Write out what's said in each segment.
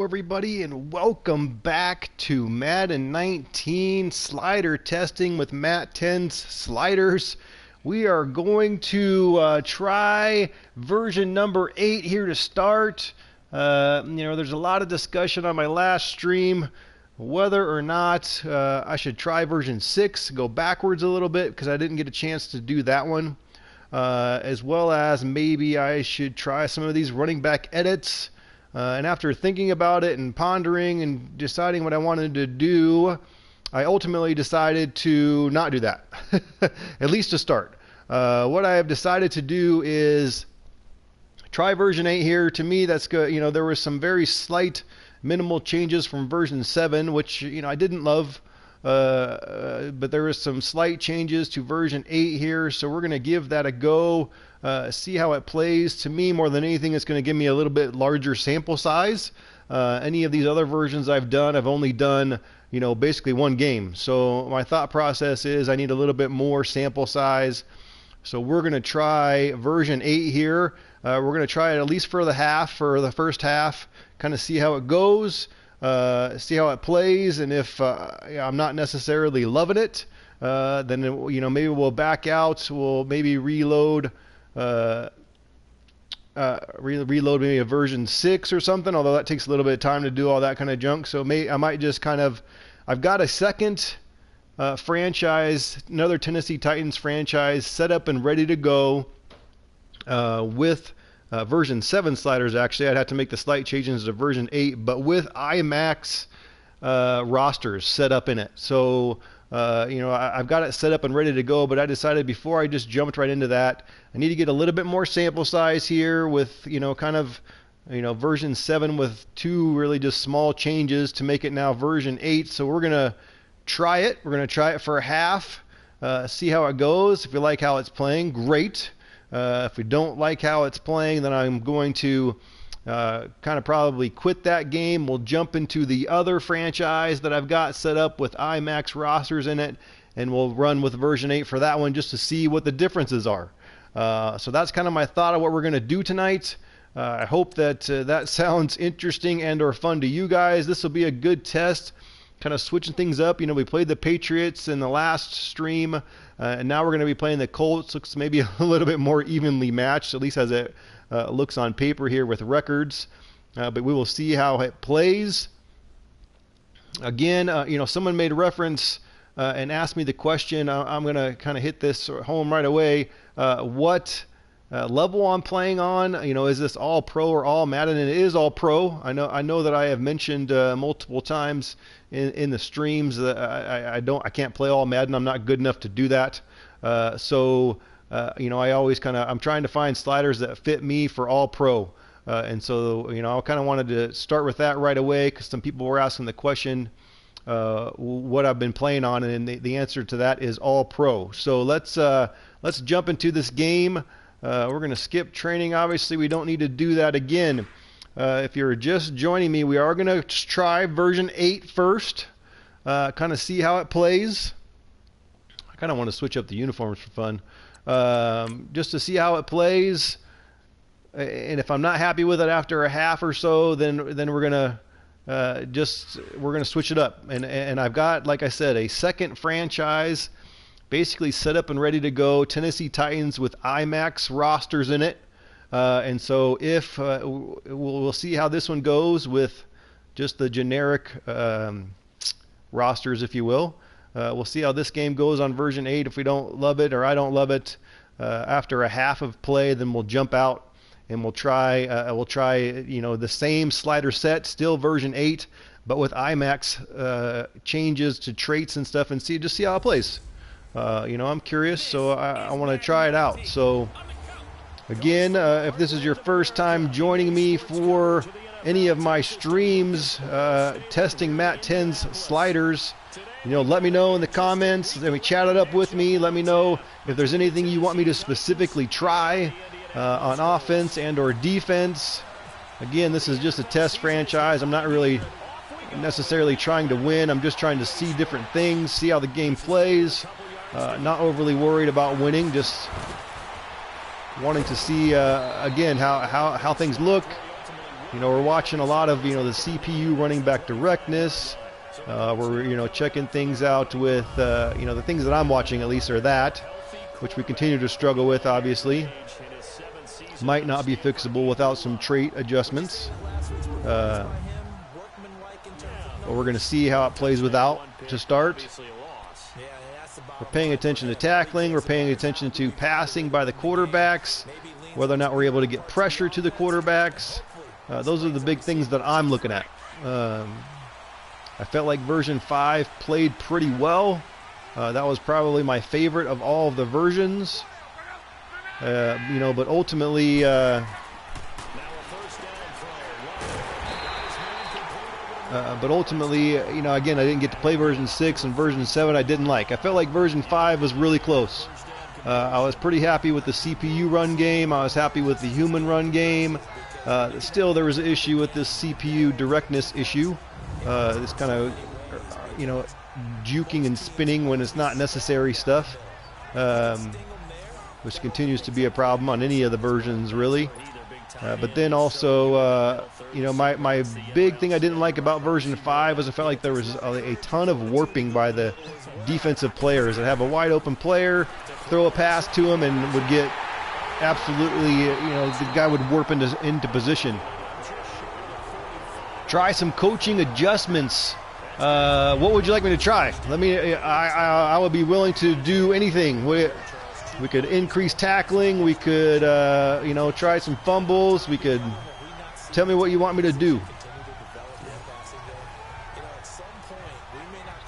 Everybody, and welcome back to Madden 19 slider testing with Matt10's sliders. We are going to try version number 8 here to start. There's a lot of discussion on my last stream whether or not I should try version 6, go backwards a little bit because I didn't get a chance to do that one, as well as maybe I should try some of these running back edits. And after thinking about it and pondering and deciding what I wanted to do, I ultimately decided to not do that, at least to start. What I have decided to do is try version 8 here. To me, that's good. There were some very slight minimal changes from version 7, which I didn't love, but there was some slight changes to version 8 here, so we're going to give that a go. See how it plays. To me, more than anything, it's going to give me a little bit larger sample size. Any of these other versions I've done, I've only done, basically one game. So my thought process is I need a little bit more sample size. So we're going to try version 8 here. We're going to try it at least for the first half, kind of see how it goes, see how it plays, and if I'm not necessarily loving it, then maybe we'll back out. We'll maybe reload. Reload maybe a version 6 or something, although that takes a little bit of time to do all that kind of junk. So I might just I've got a second franchise, another Tennessee Titans franchise set up and ready to go with version 7 sliders. Actually, I'd have to make the slight changes to version 8, but with IMAX rosters set up in it. So I've got it set up and ready to go, but I decided before I just jumped right into that, I need to get a little bit more sample size here with, version 7 with 2 really just small changes to make it now version 8. So we're going to try it. We're going to try it for a half, see how it goes. If you like how it's playing, great. If we don't like how it's playing, then I'm going to kind of probably quit that game. We'll jump into the other franchise that I've got set up with IMAX rosters in it, and we'll run with version 8 for that one just to see what the differences are. So that's kind of my thought of what we're going to do tonight. I hope that that sounds interesting and or fun to you guys. This will be a good test, kind of switching things up. We played the Patriots in the last stream, and now we're going to be playing the Colts. Looks maybe a little bit more evenly matched, at least as it looks on paper here with records. But we will see how it plays. Again, someone made reference and asked me the question. I'm going to kind of hit this home right away. What level I'm playing on? Is this all pro or all Madden? And it is all pro. I know that I have mentioned multiple times in the streams that I can't play all Madden. I'm not good enough to do that. I always I'm trying to find sliders that fit me for all pro. And so, I kind of wanted to start with that right away because some people were asking the question what I've been playing on, and the answer to that is all pro. So let's jump into this game. We're going to skip training. Obviously, we don't need to do that again. If you're just joining me, we are going to try version 8 first, kind of see how it plays. I kind of want to switch up the uniforms for fun, just to see how it plays. And if I'm not happy with it after a half or so, then we're going to switch it up. And I've got, like I said, a second franchise basically set up and ready to go. Tennessee Titans with IMAX rosters in it. And so if we'll see how this one goes with just the generic rosters, if you will. We'll see how this game goes on version 8. If we don't love it or I don't love it after a half of play, then we'll jump out and we'll try the same slider set, still version 8, but with IMAX changes to traits and stuff, and see how it plays. I'm curious, so I want to try it out. So again, if this is your first time joining me for any of my streams testing Matt10's sliders, let me know in the comments. Chat it up with me. Let me know if there's anything you want me to specifically try on offense and or defense. Again, this is just a test franchise. I'm not really necessarily trying to win. I'm just trying to see different things, see how the game plays. Not overly worried about winning, just wanting to see again how things look, we're watching a lot of, the CPU running back directness. We're, checking things out with, the things that I'm watching at least are that, which we continue to struggle with, obviously. Might not be fixable without some trait adjustments. But we're going to see how it plays without to start. We're paying attention to tackling. We're paying attention to passing by the quarterbacks, whether or not we're able to get pressure to the quarterbacks. Those are the big things that I'm looking at. I felt like version 5 played pretty well. That was probably my favorite of all of the versions. But ultimately, again, I didn't get to play version 6, and version 7 I didn't like. I felt like version 5 was really close. I was pretty happy with the CPU run game. I was happy with the human run game. Still, there was an issue with this CPU directness issue. This kind of, juking and spinning when it's not necessary stuff, which continues to be a problem on any of the versions, really. But then also, my big thing I didn't like about version 5 was I felt like there was a ton of warping by the defensive players. I'd have a wide open player, throw a pass to him, and would get absolutely, the guy would warp into position. Try some coaching adjustments. What would you like me to try? I would be willing to do anything. We could increase tackling. We could, try some fumbles. We could tell me what you want me to do.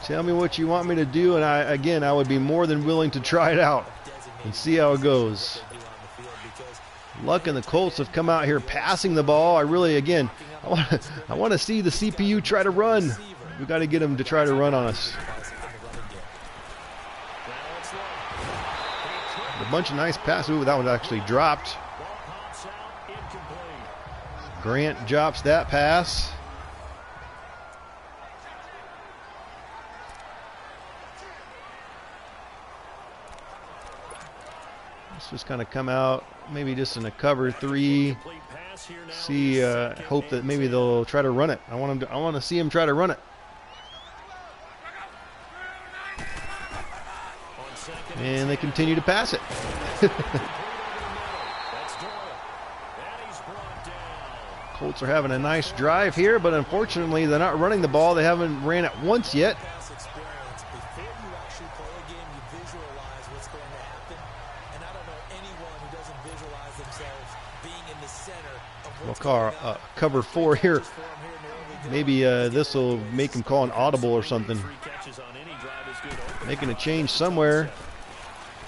Tell me what you want me to do, and I would be more than willing to try it out and see how it goes. Luck and the Colts have come out here passing the ball. I want to see the CPU try to run. We've got to get them to try to run on us. A bunch of nice passes. Ooh, that one actually dropped. Grant drops that pass. Let's just kind of come out, maybe just in a cover 3. See, hope that maybe they'll try to run it. I want to see them try to run it. And they continue to pass it. Colts are having a nice drive here, but unfortunately they're not running the ball. They haven't ran it once yet. Well, cover 4 here. Maybe this will make him call an audible or something. Making a change somewhere.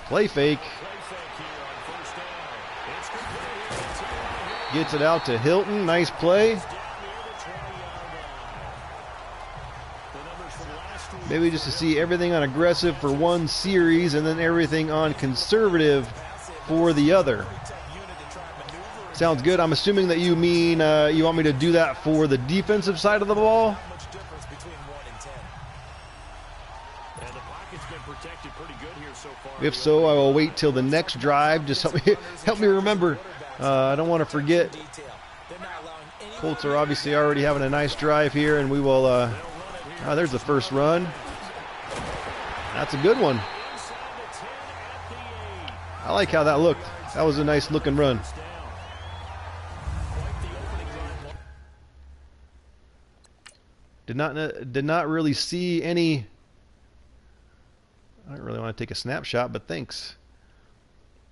Play fake. Gets it out to Hilton. Nice play. Maybe just to see everything on aggressive for one series and then everything on conservative for the other. Sounds good. I'm assuming that you mean you want me to do that for the defensive side of the ball? If so, I will wait till the next drive. Just help me remember. I don't want to forget. Colts are obviously already having a nice drive here, and we will. There's the first run. That's a good one. I like how that looked. That was a nice looking run. Did not really see any. I don't really want to take a snapshot, but thanks.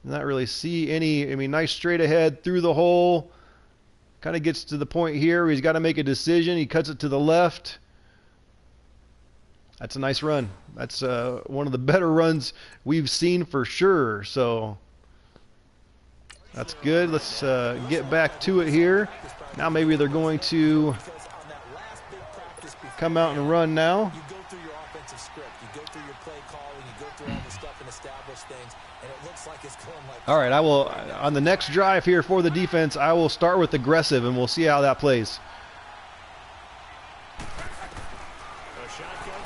Did not really see any. I mean, nice straight ahead through the hole. Kind of gets to the point here where he's got to make a decision. He cuts it to the left. That's a nice run. That's one of the better runs we've seen for sure. So that's good. Let's get back to it here. Now maybe they're going to come out and run now. All right, I will on the next drive here for the defense. I will start with aggressive, and we'll see how that plays.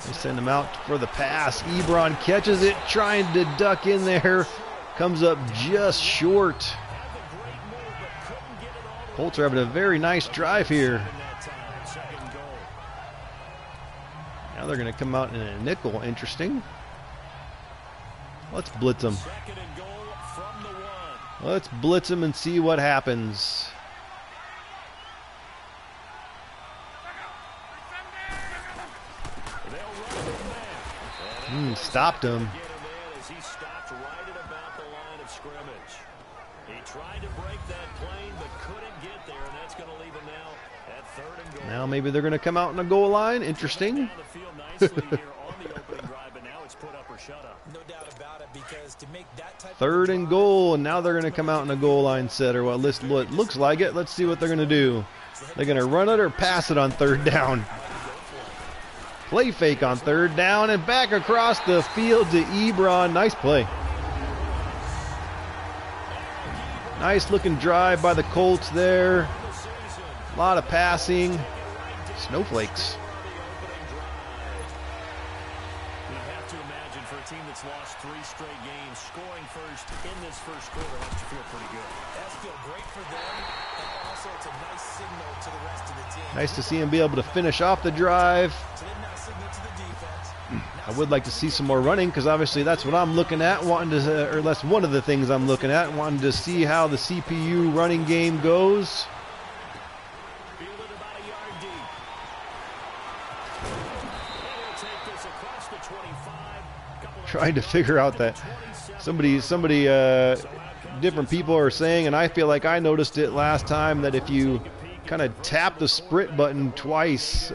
They send him out for the pass. Ebron catches it, trying to duck in there, comes up just short. Colts are having a very nice drive here. Now they're going to come out in a nickel. Interesting. Let's blitz them. Let's blitz them and see what happens. Stopped him. Now maybe they're going to come out in a goal line. Interesting. Third and goal, and now they're going to come out in a goal line set, or what looks like it. Let's see what they're going to do. They're going to run it or pass it on third down. Play fake on third down and back across the field to Ebron. Nice play. Nice looking drive by the Colts there. A lot of passing. Snowflakes. You have to imagine for a team that's lost 3 straight games, scoring first in this first quarter makes you feel pretty good. That's feel great for them, and also it's a nice signal to the rest of the team. Nice to see him be able to finish off the drive. I would like to see some more running, because obviously that's what I'm looking at, or that's one of the things I'm looking at, wanting to see how the CPU running game goes. Trying to figure out that somebody different people are saying, and I feel like I noticed it last time, that if you kind of tap the sprint button twice,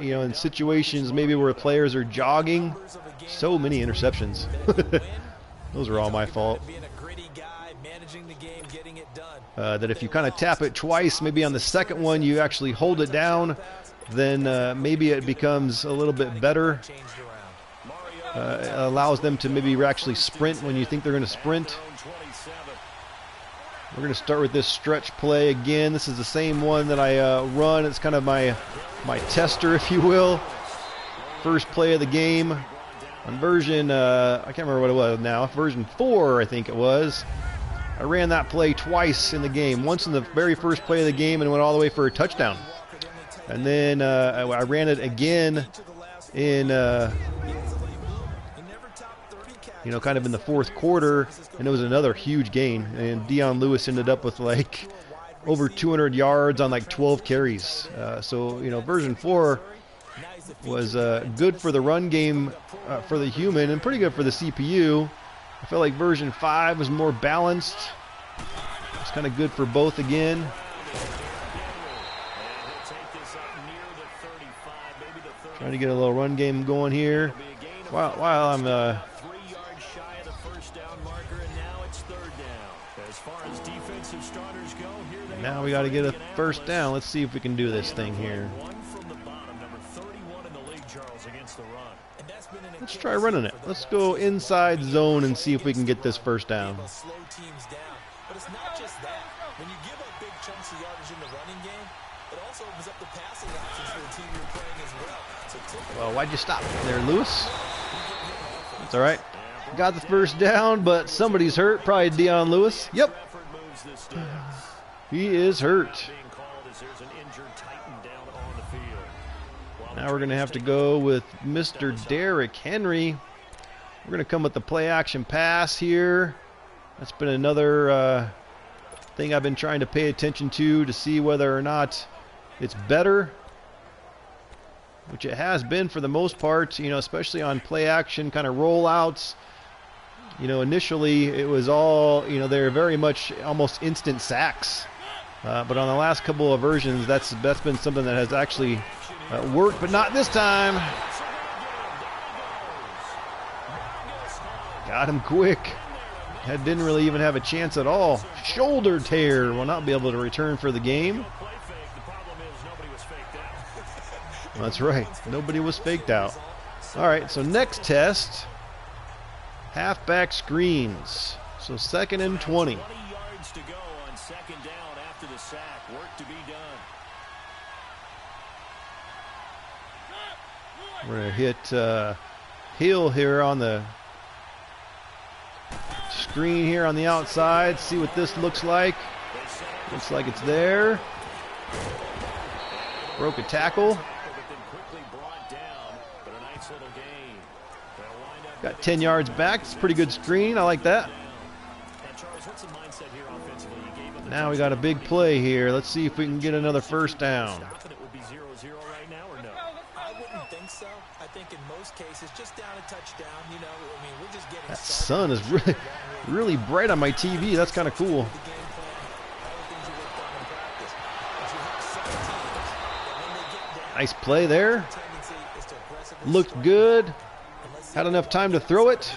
you know, in situations maybe where players are jogging, so many interceptions. Those are all my fault. That if you kind of tap it twice, maybe on the second one you actually hold it down, then maybe it becomes a little bit better. It allows them to maybe actually sprint when you think they're going to sprint. We're going to start with this stretch play again. This is the same one that I run. It's kind of my tester, if you will. First play of the game on version, I can't remember what it was now, version 4 I think it was. I ran that play twice in the game. Once in the very first play of the game and went all the way for a touchdown. And then I ran it again in, you know, kind of in the fourth quarter, and it was another huge gain. And Dion Lewis ended up with like over 200 yards on like 12 carries. So, you know, version 4 was good for the run game for the human and pretty good for the CPU. I felt like version 5 was more balanced. It's kind of good for both again. Trying to get a little run game going here. While I'm now we got to get a first down. Let's see if we can do this thing here. Let's try running it. Let's go inside zone and see if we can get this first down. But it's not just that. When you give up big chunks of yardage in the running game, it also opens up the passing options for the team you're playing as well. Well, why'd you stop there, Lewis? That's all right. Got the first down, but somebody's hurt. Probably Dion Lewis. Yep. He is hurt. Now we're going to have to go with Mr. Derrick Henry. We're going to come with the play action pass here. That's been another thing I've been trying to pay attention to see whether or not it's better, which it has been for the most part, you know, especially on play action kind of rollouts. You know, initially it was all, you know, they're very much almost instant sacks. But on the last couple of versions, that's been something that has actually worked, but not this time. Got him quick. That didn't really even have a chance at all. Shoulder tear. Will not be able to return for the game. That's right. Nobody was faked out. All right, so next test, halfback screens. So 2nd and 20. We're going to hit Hill here on the screen here on the outside. See what this looks like. Looks like it's there. Broke a tackle. Got 10 yards back. It's a pretty good screen. I like that. Now we got a big play here. Let's see if we can get another first down. That sun is really bright on my TV. That's kind of cool. Nice play there. Looked good. Had enough time to throw it.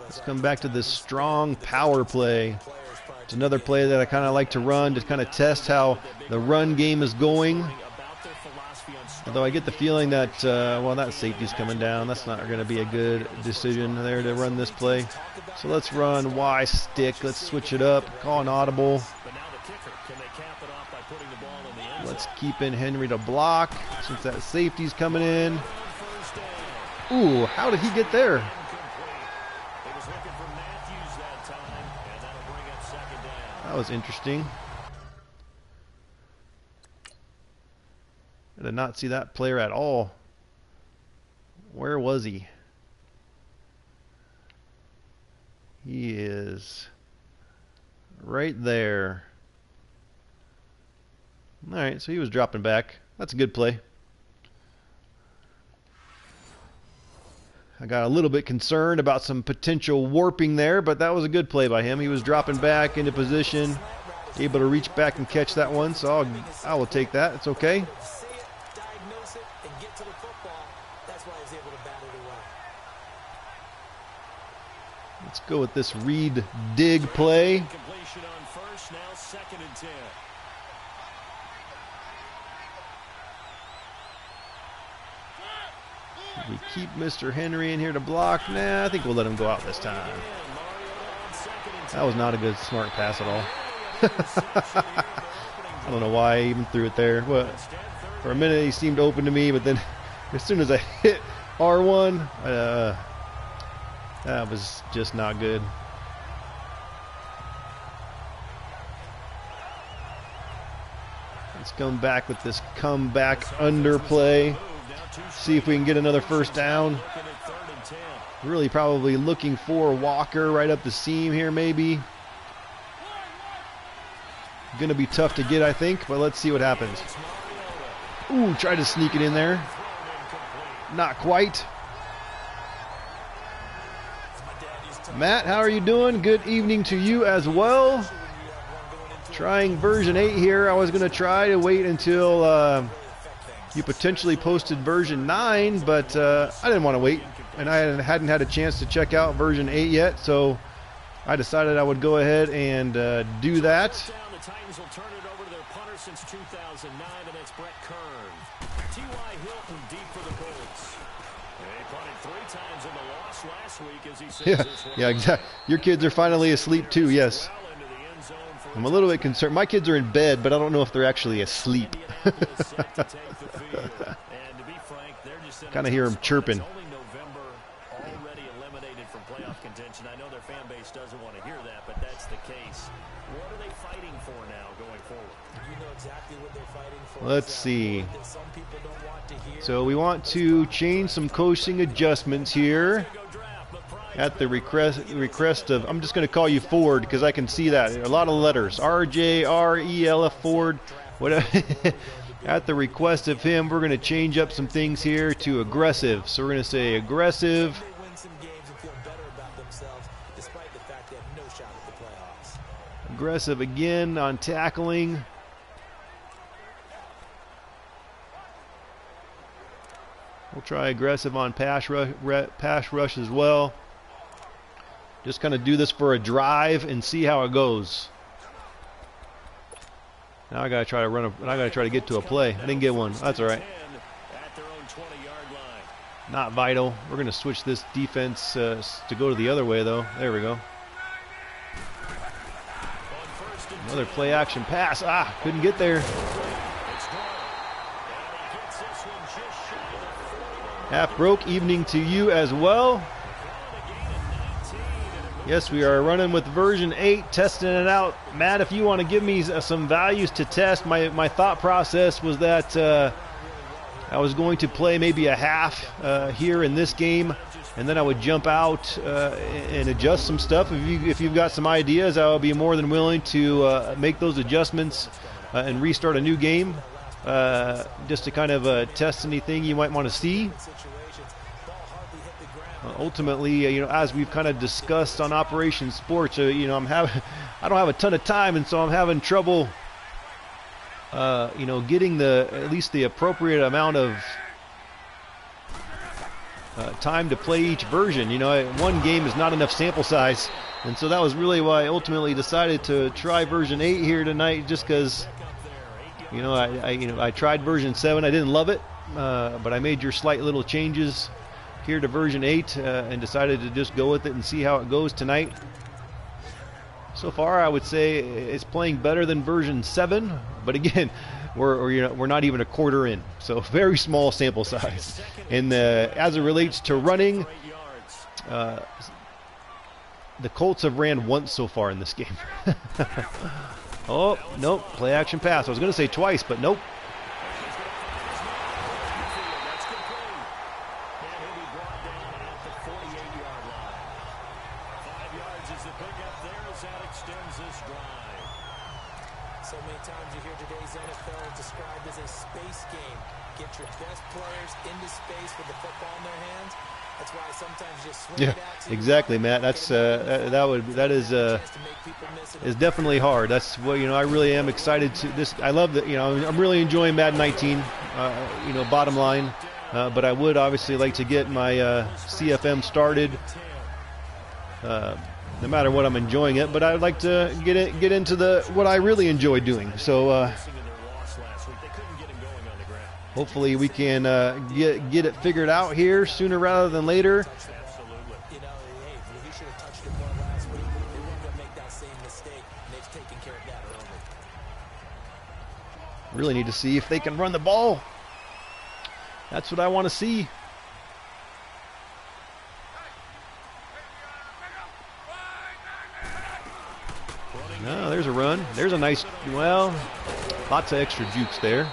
Let's come back to this strong power play. It's another play that I kind of like to run to kind of test how the run game is going. Although I get the feeling that, well, that safety's coming down. That's not going to be a good decision there to run this play. So let's run Y stick. Let's switch it up. Call an audible. Let's keep in Henry to block since that safety's coming in. Ooh, how did he get there? That was interesting. I did not see that player at all. Where was he? He is right there. All right, so he was dropping back. That's a good play. I got a little bit concerned about some potential warping there, but that was a good play by him. He was dropping back into position, able to reach back and catch that one, so I will take that. It's okay. Let's go with this read dig play. We keep Mr. Henry in here to block. Nah, I think we'll let him go out this time. That was not a good smart pass at all. I don't know why I even threw it there. Well, for a minute he seemed open to me, but then as soon as I hit R1, that was just not good. Let's come back with this comeback underplay. See if we can get another first down. Really probably looking for Walker right up the seam here maybe. Gonna be tough to get, I think, but let's see what happens. Ooh, try to sneak it in there. Not quite. Matt, how are you doing? Good evening to you as well. Trying version 8 here. I was going to try to wait until you potentially posted version 9, but I didn't want to wait, and I hadn't had a chance to check out version 8 yet, so I decided I would go ahead and do that. The Titans will turn it over to their punter since 2009, and that's Brett Kern. T.Y. Hilton deep for the Colts. They punted 3 times in the loss last week as he says Yeah, exactly. Your kids are finally asleep too, yes. I'm a little bit concerned. My kids are in bed, but I don't know if they're actually asleep. Kind of hear them chirping. Already eliminated from playoff contention. I know their fan base doesn't want to hear that, but that's the case. What are they fighting for now going forward? You know exactly what they're fighting for. Let's see. So we want to change some coaching adjustments here. At the request of, I'm just going to call you Ford because I can see that. A lot of letters. R-J-R-E-L-F Ford. Whatever. At the request of him, we're going to change up some things here to aggressive. So we're going to say aggressive. Aggressive again on tackling. We'll try aggressive on pass rush as well. Just kind of do this for a drive and see how it goes. Now I gotta try to I gotta try to get to a play. I didn't get one. That's all right. Not vital. We're gonna switch this defense to go to the other way though. There we go. Another play action pass. Couldn't get there. Half broke. Evening to you as well. Yes, we are running with version 8, testing it out. Matt, if you want to give me some values to test, my thought process was that I was going to play maybe a half here in this game, and then I would jump out and adjust some stuff. If you've got some ideas, I would be more than willing to make those adjustments and restart a new game, just to kind of test anything you might want to see. Ultimately, as we've kind of discussed on Operation Sports, I don't have a ton of time, and so I'm having trouble, getting at least the appropriate amount of time to play each version. One game is not enough sample size, and so that was really why I ultimately decided to try version 8 here tonight, just because, I tried version 7, I didn't love it, but I made your slight little changes here to version 8 and decided to just go with it and see how it goes tonight. So far, I would say it's playing better than version 7, but again, we're not even a quarter in, so very small sample size. And as it relates to running, the Colts have ran once so far in this game. Oh, nope, play action pass. I was going to say twice, but nope. So many times you hear today's NFL described as a space game. Get your best players into space with the football in their hands. That's why sometimes you just swing it out to exactly, Matt. That is definitely hard. That's what I really am excited to this. I love that. I'm really enjoying Madden 19. Bottom line, but I would obviously like to get my CFM started. No matter what, I'm enjoying it, but I'd like to get into what I really enjoy doing. So hopefully we can get it figured out here sooner rather than later. Really need to see if they can run the ball. That's what I want to see. No, there's a run. There's a nice, lots of extra jukes there.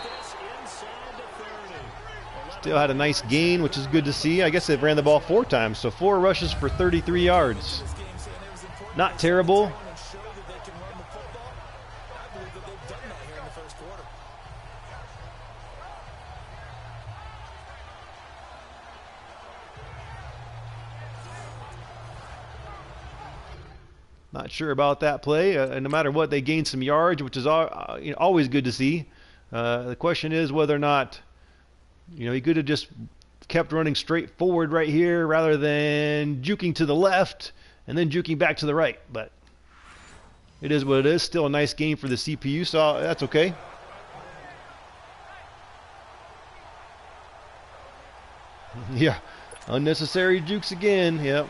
Still had a nice gain, which is good to see. I guess they've ran the ball 4 times, so 4 rushes for 33 yards. Not terrible. Not sure about that play. No matter what, they gained some yards, which is always good to see. The question is whether or not, he could have just kept running straight forward right here rather than juking to the left and then juking back to the right. But it is what it is. Still a nice game for the CPU, so that's okay. Yeah, unnecessary jukes again. Yep.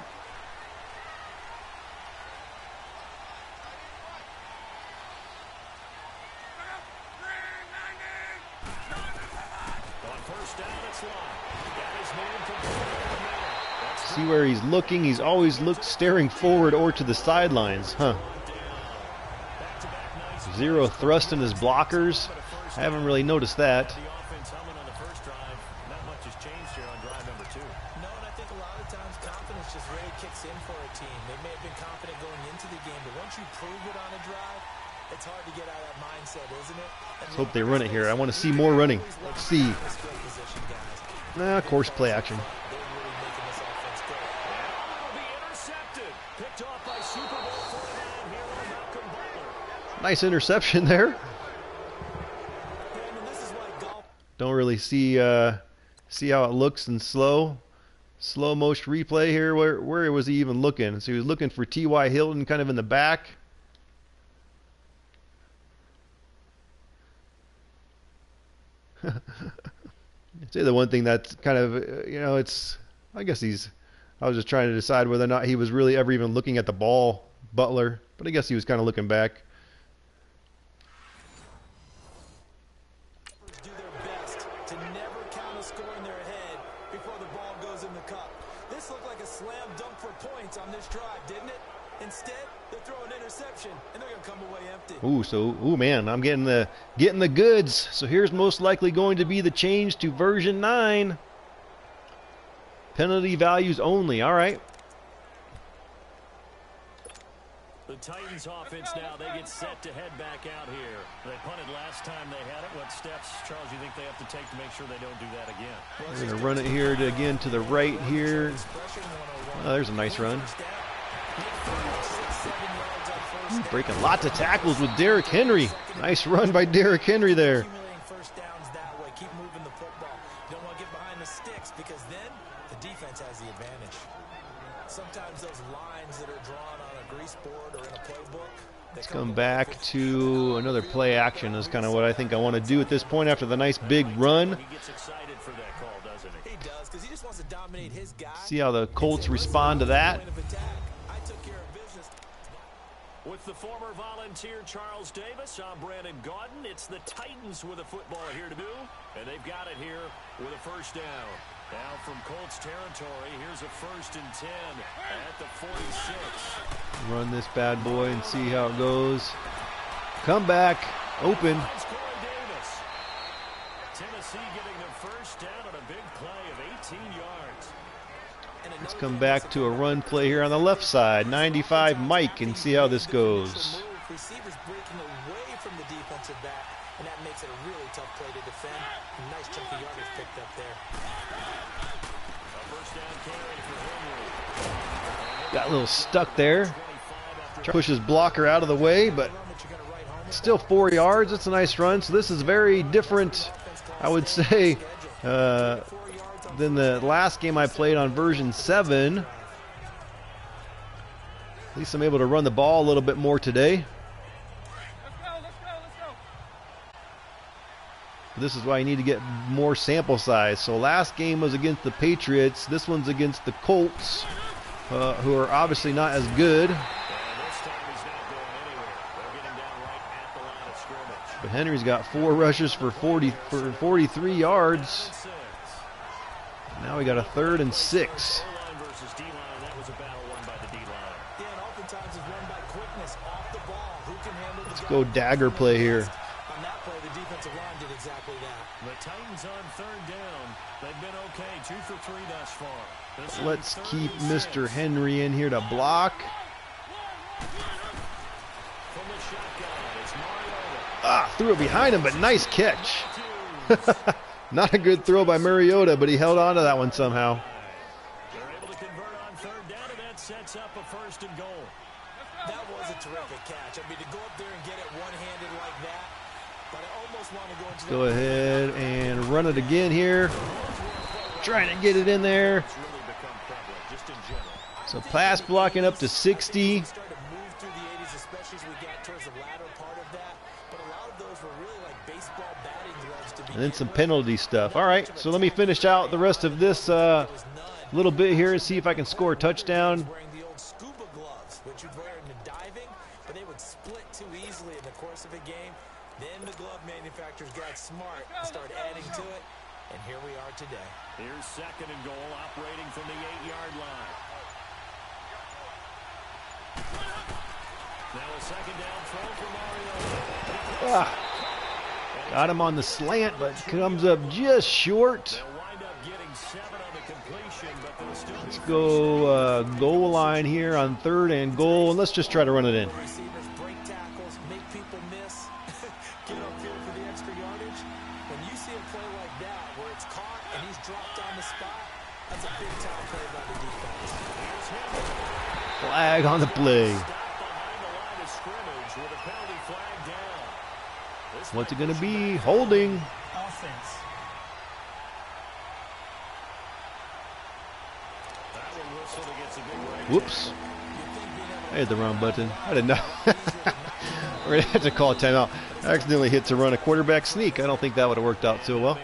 See where he's looking. He's always staring forward or to the sidelines. Zero thrust in his blockers. I haven't really noticed that. Let's hope they run it here. I want to see more running. Let's see. Of course, play action. Nice interception there. Don't really see how it looks in slow motion replay here. Where was he even looking? So he was looking for T.Y. Hilton kind of in the back. I'd say the one thing that's kind of, it's, I guess I was just trying to decide whether or not he was really ever even looking at the ball, Butler, but I guess he was kind of looking back. Do their best to never count a score in their head before the ball goes in the cup. This looked like a slam dunk for points on this drive, didn't it? Ooh, man, I'm getting the goods. So here's most likely going to be the change to version 9. Penalty values only. All right. The Titans offense now, they get set to head back out here. They punted last time they had it. What steps, Charles, you think they have to take to make sure they don't do that again? We're going to run it here again to the right here. Oh, there's a nice run. Breaking lots of tackles with Derrick Henry. Nice run by Derrick Henry there. First downs that way. Keep moving the football. You don't want to get behind the sticks because then the defense has the advantage. Sometimes those lines that are drawn on a grease board or in a playbook. Let's come back to another play action is kind of what I think I want to do at this point after the nice big run. He gets excited for that call, doesn't he? He does, because he just wants to dominate his guy. See how the Colts respond to that. I took care of business. With the former Volunteer Charles Davis, I'm Brandon Gaudin. It's the Titans with a football here to do, and they've got it here with a first down. Now from Colts territory, here's a 1st and 10 at the 46. Run this bad boy and see how it goes. Come back, open. Tennessee getting their first down on a big play of 18 yards. Let's come back to a run play here on the left side. 95 Mike and see how this goes. Receivers breaking away from the defensive back, and that makes it a really tough play to defend. A nice chunk of yardage picked up there. A first down carry for Henry. Got a little stuck there. Pushes blocker out of the way, but still 4 yards. It's a nice run. So this is very different, I would say, than the last game I played on version 7. At least I'm able to run the ball a little bit more today. This is why you need to get more sample size. So last game was against the Patriots. This one's against the Colts, who are obviously not as good. But Henry's got 4 rushes for 43 yards. Now we got a 3rd and 6. Let's go dagger play here. On that play, the defensive line did exactly that. The Titans on 3rd down. They've been okay, 2 for 3 thus far. Let's keep Mr. Henry in here to block. Threw it behind him, but nice catch. Not a good throw by Mariota, but he held on to that one somehow. They're able to convert on 3rd down, and that sets up a 1st and goal. That was a terrific catch. I mean, to go up there and get it one-handed like that, but I almost want to go into go ahead and run it again here. Trying to get it in there. So pass blocking up to 60. And then some penalty stuff. All right, so let me finish out the rest of this little bit here and see if I can score a touchdown. Wearing the old scuba gloves, which you'd wear in diving, but they would split too easily in the course of a game. Then the glove manufacturers got smart and started adding to it, and here we are today. Here's 2nd and goal, operating from the 8-yard line. Now a 2nd down throw for Mario. Got him on the slant, but comes up just short. Let's go goal line here on 3rd and goal, and let's just try to run it in. Flag on the play. What's it going to be? Holding. Whoops. I hit the wrong button. I didn't know. We're going to have to call a timeout. I accidentally hit to run a quarterback sneak. I don't think that would have worked out so well.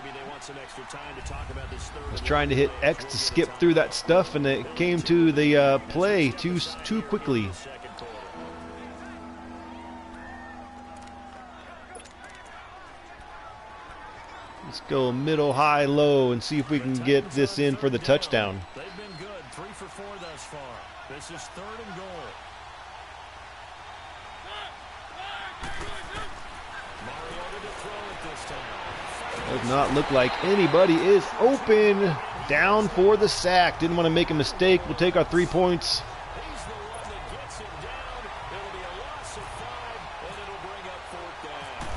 I was trying to hit X to skip through that stuff, and it came to the play too quickly. Let's go middle, high, low, and see if we can get this in for the touchdown. They've been good, 3 for 4 thus far. This is 3rd and goal. Does not look like anybody is open. Down for the sack. Didn't want to make a mistake. We'll take our 3 points. He's the one that gets him down. It'll be a loss of 5, and it'll bring up 4th down.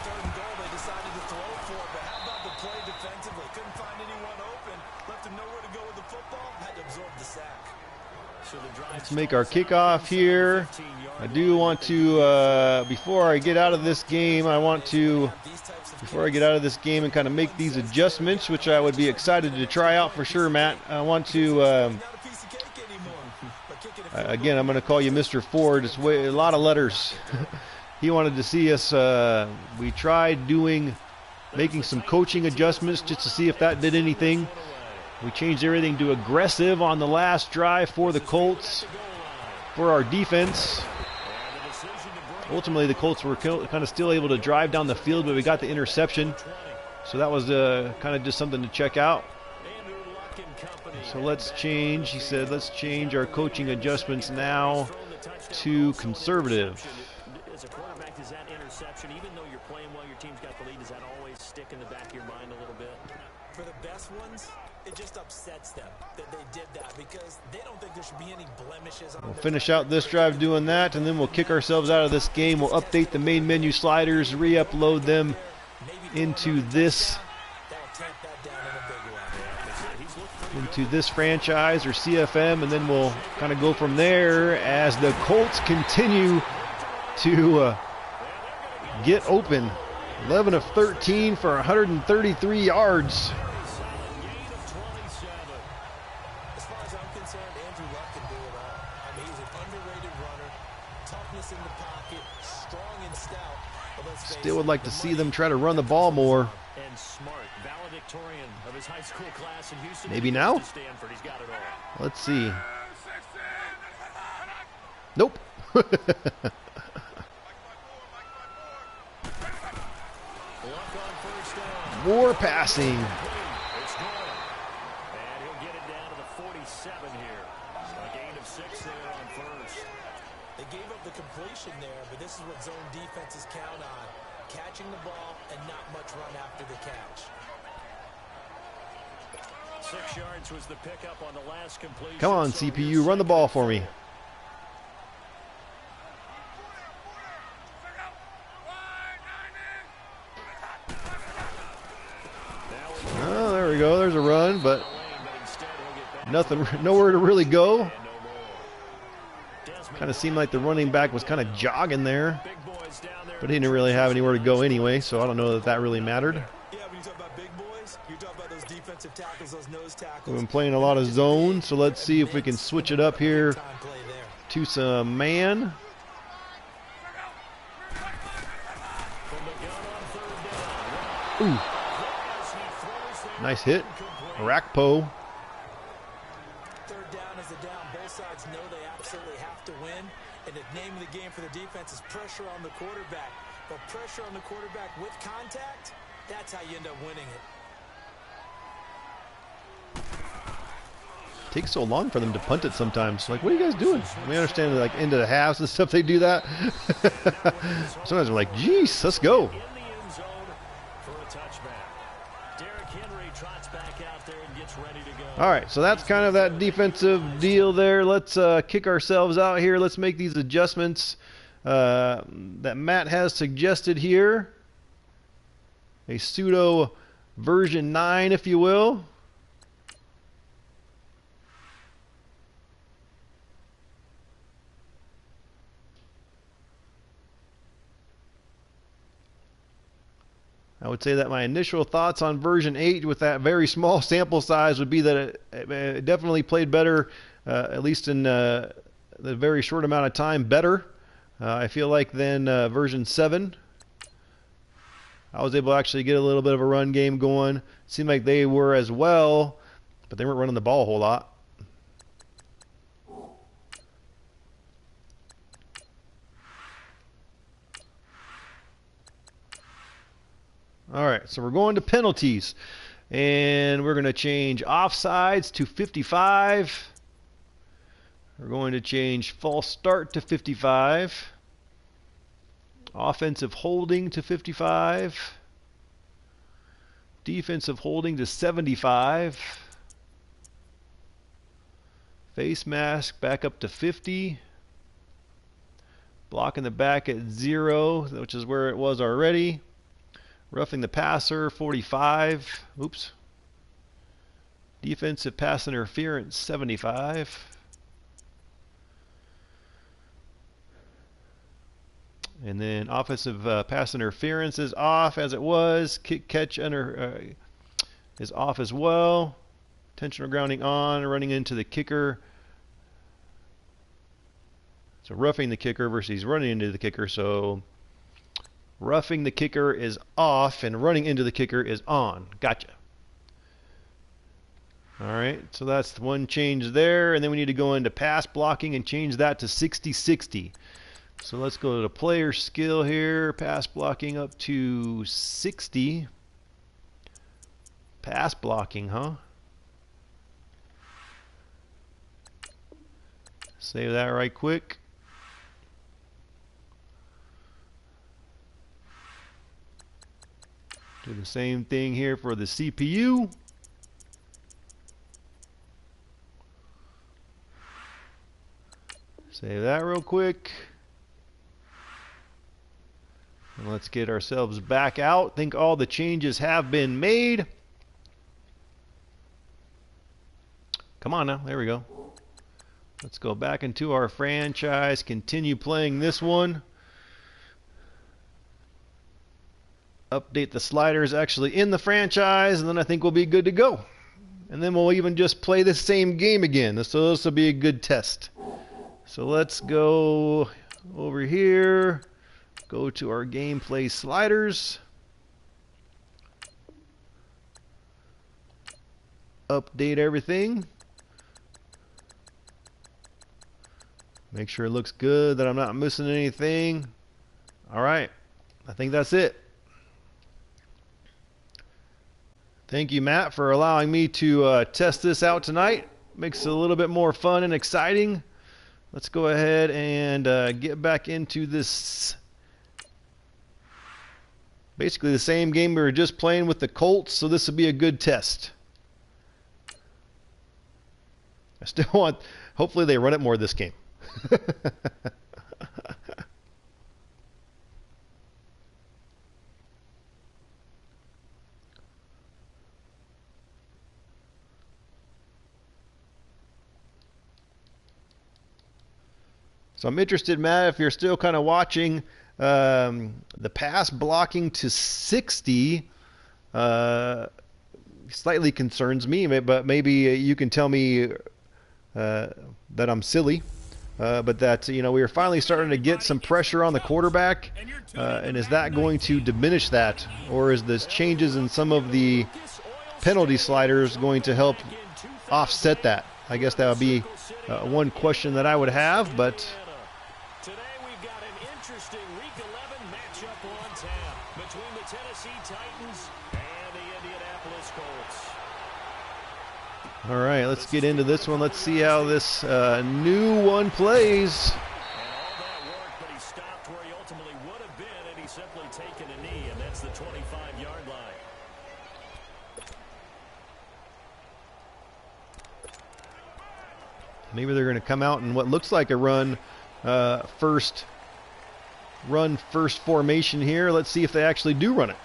3rd and goal, they decided to throw for it, but how about the play defensively? Couldn't find anyone open. Left him nowhere to go with the football. Had to absorb the sack. So the drive Let's make our kickoff here. I do want to, before I get out of this game, before I get out of this game and kind of make these adjustments, which I would be excited to try out for sure, Matt. I want to, again, I'm going to call you Mr. Ford. It's a lot of letters. He wanted to see us, we tried making some coaching adjustments just to see if that did anything. We changed everything to aggressive on the last drive for the Colts, for our defense. Ultimately, the Colts were kind of still able to drive down the field, but we got the interception. So that was kind of just something to check out. So let's change, he said, let's change our coaching adjustments now to conservative. As a quarterback, does that interception, even though you're playing well, your team's got the lead, does that always stick in the back of your mind a little bit? For the best ones, it just upsets them that they did that because they don't think there should be any blemishes on We'll finish out this drive doing that, and then we'll kick ourselves out of this game. We'll update the main menu sliders, re-upload them into this franchise or CFM, and then we'll kind of go from there as the Colts continue to get open. 11 of 13 for 133 yards. Still would like to see them try to run the ball more. Maybe now? Let's see. Nope. More passing. And he'll get it down to the 47 here. A gain of 6 there on first. They gave up the completion there, but this is what zone defenses count on. Catching the ball and not much run after the catch. 6 yards was the pickup on the last completion. Come on, CPU, run the ball for me. Oh, there we go. There's a run, but nothing, nowhere to really go. Kind of seemed like the running back was kind of jogging there, but he didn't really have anywhere to go anyway, so I don't know that that really mattered. Yeah, when you talk about big boys, you talk about those defensive tackles, those nose tackles. We've been playing a lot of zone, so let's see if we can switch it up here to some man. Ooh. Nice hit. Arakpo. Third down is a down. Both sides know they absolutely have to win. And the name of the game for the defense is pressure on the quarterback. But pressure on the quarterback with contact, that's how you end up winning it. Takes so long for them to punt it sometimes. Like, what are you guys doing? I mean, I understand, like, into the halves and stuff, they do that. Sometimes they're like, geez, let's go. All right, so that's kind of that defensive deal there. Let's kick ourselves out here. Let's make these adjustments that Matt has suggested here. A pseudo version 9, if you will. I would say that my initial thoughts on version 8 with that very small sample size would be that it definitely played better, at least in the very short amount of time, better. I feel like than version 7. I was able to actually get a little bit of a run game going. Seemed like they were as well, but they weren't running the ball a whole lot. All right, so we're going to penalties, and we're going to change offsides to 55. We're going to change false start to 55. Offensive holding to 55. Defensive holding to 75. Face mask back up to 50. Blocking the back at 0, which is where it was already. Roughing the passer, 45. Oops. Defensive pass interference, 75. And then offensive pass interference is off as it was. Kick catch is off as well. Intentional grounding on, running into the kicker. So roughing the kicker versus running into the kicker. So roughing the kicker is off and running into the kicker is on. Gotcha. All right, so that's one change there. And then we need to go into pass blocking and change that to 60-60. So let's go to the player skill here. Pass blocking up to 60. Pass blocking, huh? Save that right quick. Do the same thing here for the CPU. Save that real quick. And let's get ourselves back out. I think all the changes have been made. Come on now, there we go. Let's go back into our franchise, continue playing this one. Update the sliders actually in the franchise, and then I think we'll be good to go. And then we'll even just play the same game again. So this will be a good test. So let's go over here. Go to our gameplay sliders. Update everything. Make sure it looks good, that I'm not missing anything. All right, I think that's it. Thank you, Matt, for allowing me to test this out tonight. Makes it a little bit more fun and exciting. Let's go ahead and get back into this. Basically the same game we were just playing with the Colts, so this will be a good test. I still want, hopefully they run it more this game. So I'm interested, Matt, if you're still kind of watching, the pass blocking to 60 slightly concerns me, but maybe you can tell me that I'm silly. But that, you know, we are finally starting to get some pressure on the quarterback, and is that going to diminish that, or is this changes in some of the penalty sliders going to help offset that? I guess that would be one question that I would have, but Today we've got an interesting Week 11 matchup on tap between the Tennessee Titans and the Indianapolis Colts. all right, let's get into this one. Let's see how this new one plays. And all that work, but he stopped where he ultimately would have been had he simply taken a knee, and that's the 25-yard line. Maybe they're going to come out in what looks like a run first formation here. Let's see if they actually do run it.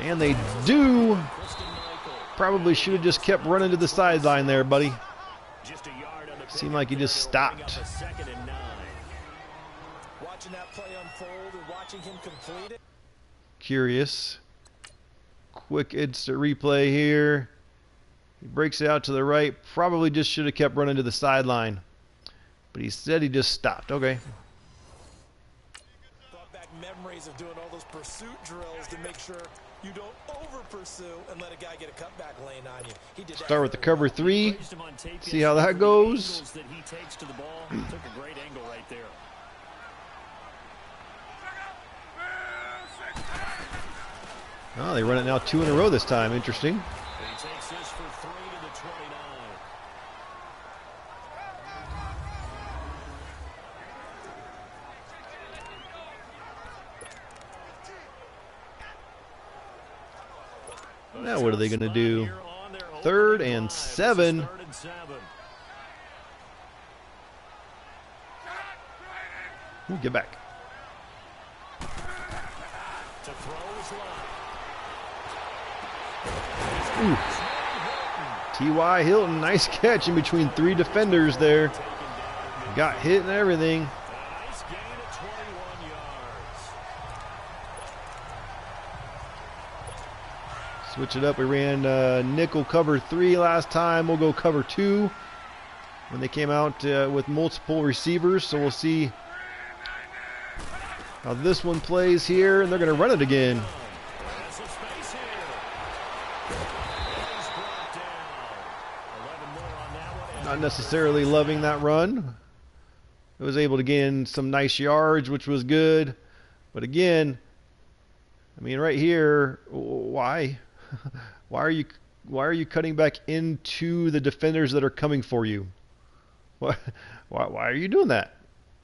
And they do. Probably should have just kept running to the sideline there, buddy. Seemed like he just stopped. Watching that play unfold and watching him complete it. Curious. Quick instant replay here. He breaks it out to the right. Probably just should have kept running to the sideline. But he said he just stopped. Okay. Brought back memories of doing all those pursuit drills to make sure you don't over-pursue and let a guy get a cutback lane on you. He did that. Start with the cover 3. See how that goes. That he takes to the ball. Took a great angle right there. Oh, they run it now 2 in a row this time. Interesting. And he takes this for 3 to the 29. Now what are they going to do? 3rd and 7. Ooh, get back. Ooh. T.Y. Hilton, nice catch in between 3 defenders there. Got hit and everything. Switch it up. We ran nickel cover 3 last time. We'll go cover 2 when they came out with multiple receivers. So we'll see how this one plays here. And they're going to run it again. Not necessarily loving that run. It was able to gain some nice yards, which was good. But again, I mean, right here, why? Why are you cutting back into the defenders that are coming for you? Why are you doing that?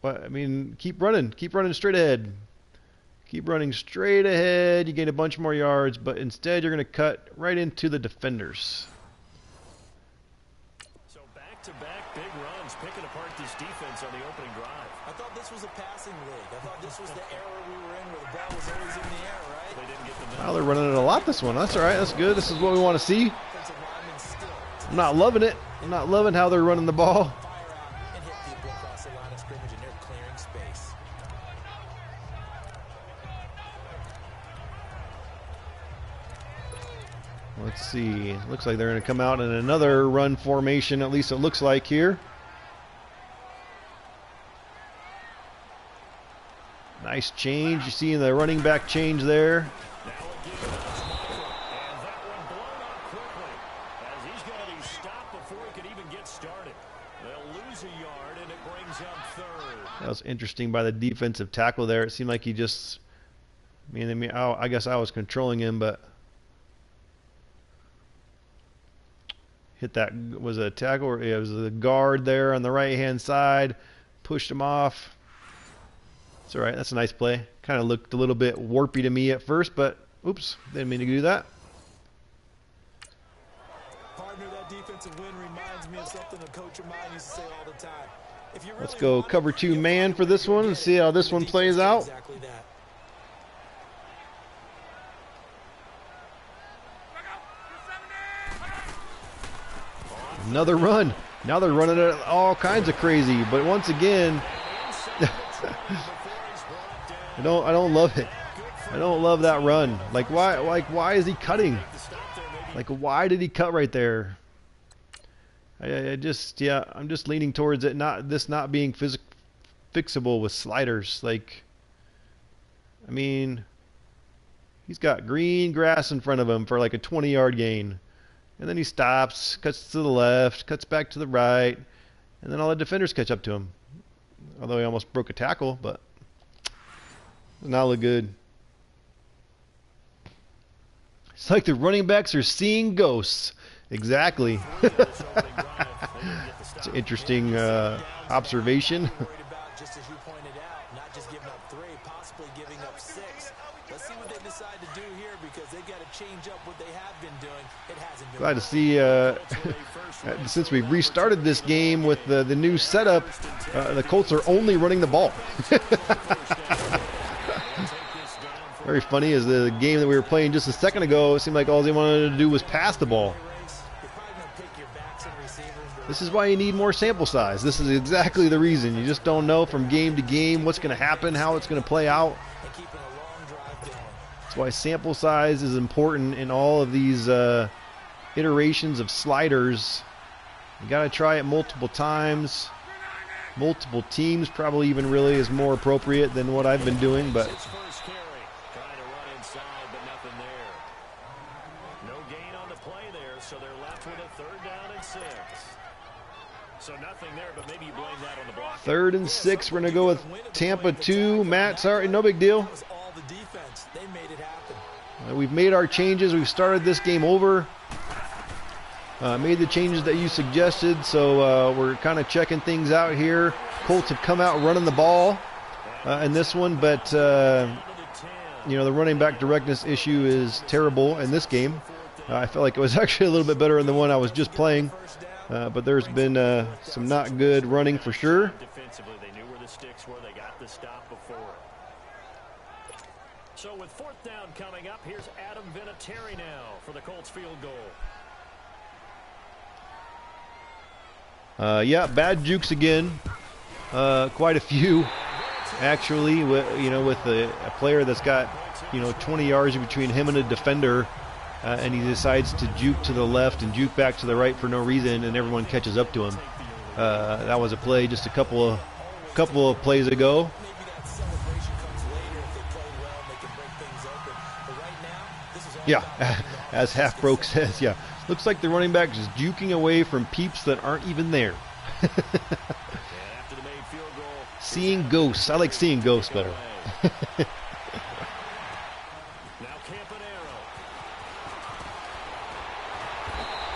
I mean, keep running straight ahead. Keep running straight ahead. You gain a bunch more yards, but instead you're going to cut right into the defenders. So back-to-back big runs, picking apart this defense on the opening drive. I thought this was a passing league. I thought this was the era we were in where the ball was always in the air, right? They didn't get the Wow, they're running it a lot this one. That's all right. That's good. This is what we want to see. I'm not loving it. I'm not loving how they're running the ball. Let's see. Looks like they're going to come out in another run formation, at least it looks like here. Nice change. You see the running back change there. That was interesting by the defensive tackle there. It seemed like he just, I guess I was controlling him, but hit that, was a tackle, or it was the guard there on the right-hand side, pushed him off. It's all right. That's a nice play. Kind of looked a little bit warpy to me at first, but oops, didn't mean to do that. Partner, that defensive win reminds me of something a coach of mine used to say all the time. Let's go cover 2 man for this one and see how this one plays out. Another run. Now they're running it all kinds of crazy, but once again, I don't love it. I don't love that run. Like why is he cutting? Like why did he cut right there? I'm just leaning towards it not being fixable with sliders. Like, I mean, he's got green grass in front of him for like a 20-yard gain. And then he stops, cuts to the left, cuts back to the right, and then all the defenders catch up to him. Although he almost broke a tackle, but does not look good. It's like the running backs are seeing ghosts. Exactly. It's an interesting observation. Just as you pointed out, not just giving up 3, possibly giving up 6. Let's see what they decide to do here, because they've got to change up what they have been doing. It hasn't been. Glad to see since we've restarted this game with the new setup, the Colts are only running the ball. Very funny is the game that we were playing just a second ago, it seemed like all they wanted to do was pass the ball. This is why you need more sample size. This is exactly the reason. You just don't know from game to game what's going to happen, how it's going to play out. That's why sample size is important in all of these iterations of sliders. You got to try it multiple times. Multiple teams probably even really is more appropriate than what I've been doing, but so they're left with a 3rd down and 6. So nothing there, but maybe you blame that on the block. 3rd and 6. We're going to go with Tampa 2. Matt, sorry, no big deal. We've made our changes. We've started this game over. Made the changes that you suggested, so we're kind of checking things out here. Colts have come out running the ball in this one, but the running back directness issue is terrible in this game. I felt like it was actually a little bit better than the one I was just playing, but there's been some not good running for sure. Defensively, they knew where the sticks were. They got the stop before. So with fourth down coming up, here's Adam Vinatieri now for the Colts field goal. Yeah, bad jukes again. Quite a few, actually. With a player that's got 20 yards between him and a defender, and he decides to juke to the left and juke back to the right for no reason, and everyone catches up to him. That was a play just a couple of plays ago. Yeah, as Half Broke says, yeah. Looks like the running back is juking away from peeps that aren't even there. Seeing ghosts. I like seeing ghosts better. Now Campanero.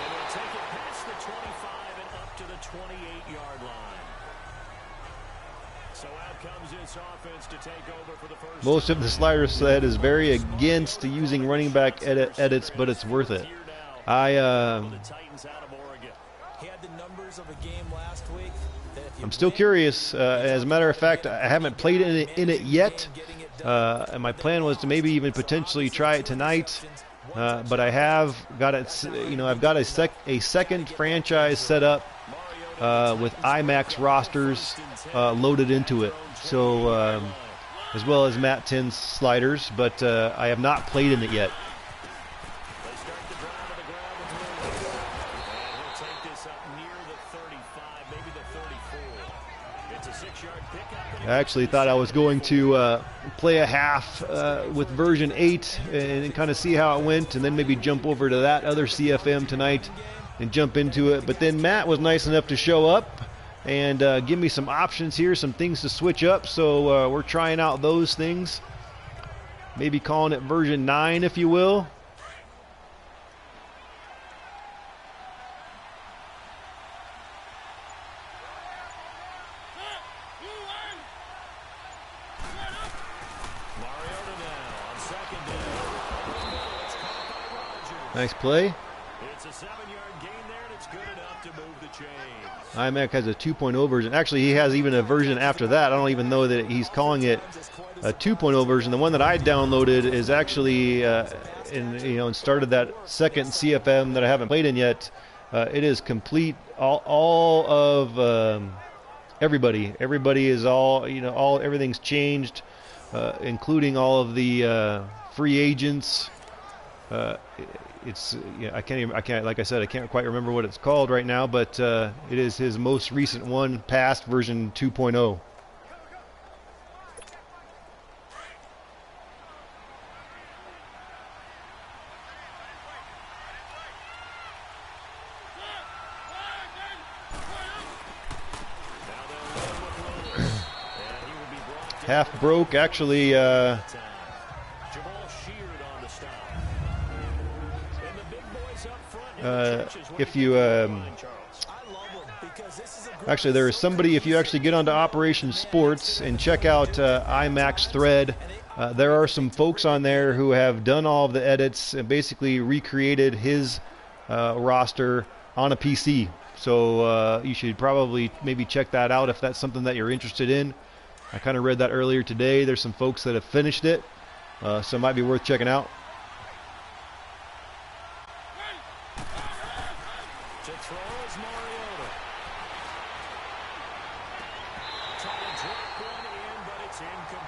And they'll take it past the 25 and up to the 28-yard line. So out comes this offense to take over for the first. Most of the Slider said is very against using running back edits, but it's worth it. I'm still curious. As a matter of fact, I haven't played in it yet, and my plan was to maybe even potentially try it tonight. But I have got it. I've got a second franchise set up with IMAX rosters loaded into it. So as well as Matt10's sliders, but I have not played in it yet. I actually thought I was going to play a half with version 8 and kind of see how it went, and then maybe jump over to that other CFM tonight and jump into it. But then Matt was nice enough to show up and give me some options here, some things to switch up. So we're trying out those things. Maybe calling it version 9, if you will. Nice play. It's a 7-yard gain there, and it's good enough to move the chains. iMac has a 2.0 version. Actually, he has even a version after that. I don't even know that he's calling it a 2.0 version. The one that I downloaded is actually and started that second CFM that I haven't played in yet. It is complete. All of everybody. Everybody is all everything's changed, including all of the free agents. I can't like I said, I can't quite remember what it's called right now, but it is his most recent one, past version 2.0. Half broke, actually. If you actually, there is somebody, if you actually get onto Operation Sports and check out IMAX thread, there are some folks on there who have done all of the edits and basically recreated his roster on a PC. So you should probably maybe check that out if that's something that you're interested in. I kind of read that earlier today. There's some folks that have finished it, so it might be worth checking out.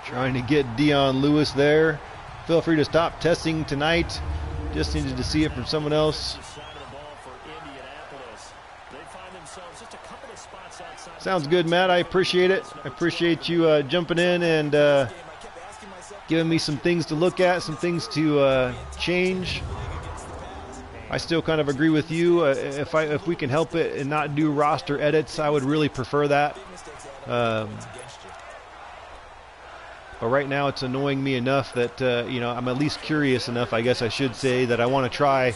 Trying to get Dion Lewis there. Feel free to stop testing tonight. Just needed to see it from someone else. Sounds good, Matt. I appreciate it. I appreciate you jumping in and giving me some things to look at, some things to change. I still kind of agree with you. If we can help it and not do roster edits, I would really prefer that. But right now it's annoying me enough that, I'm at least curious enough, I guess I should say, that I want to try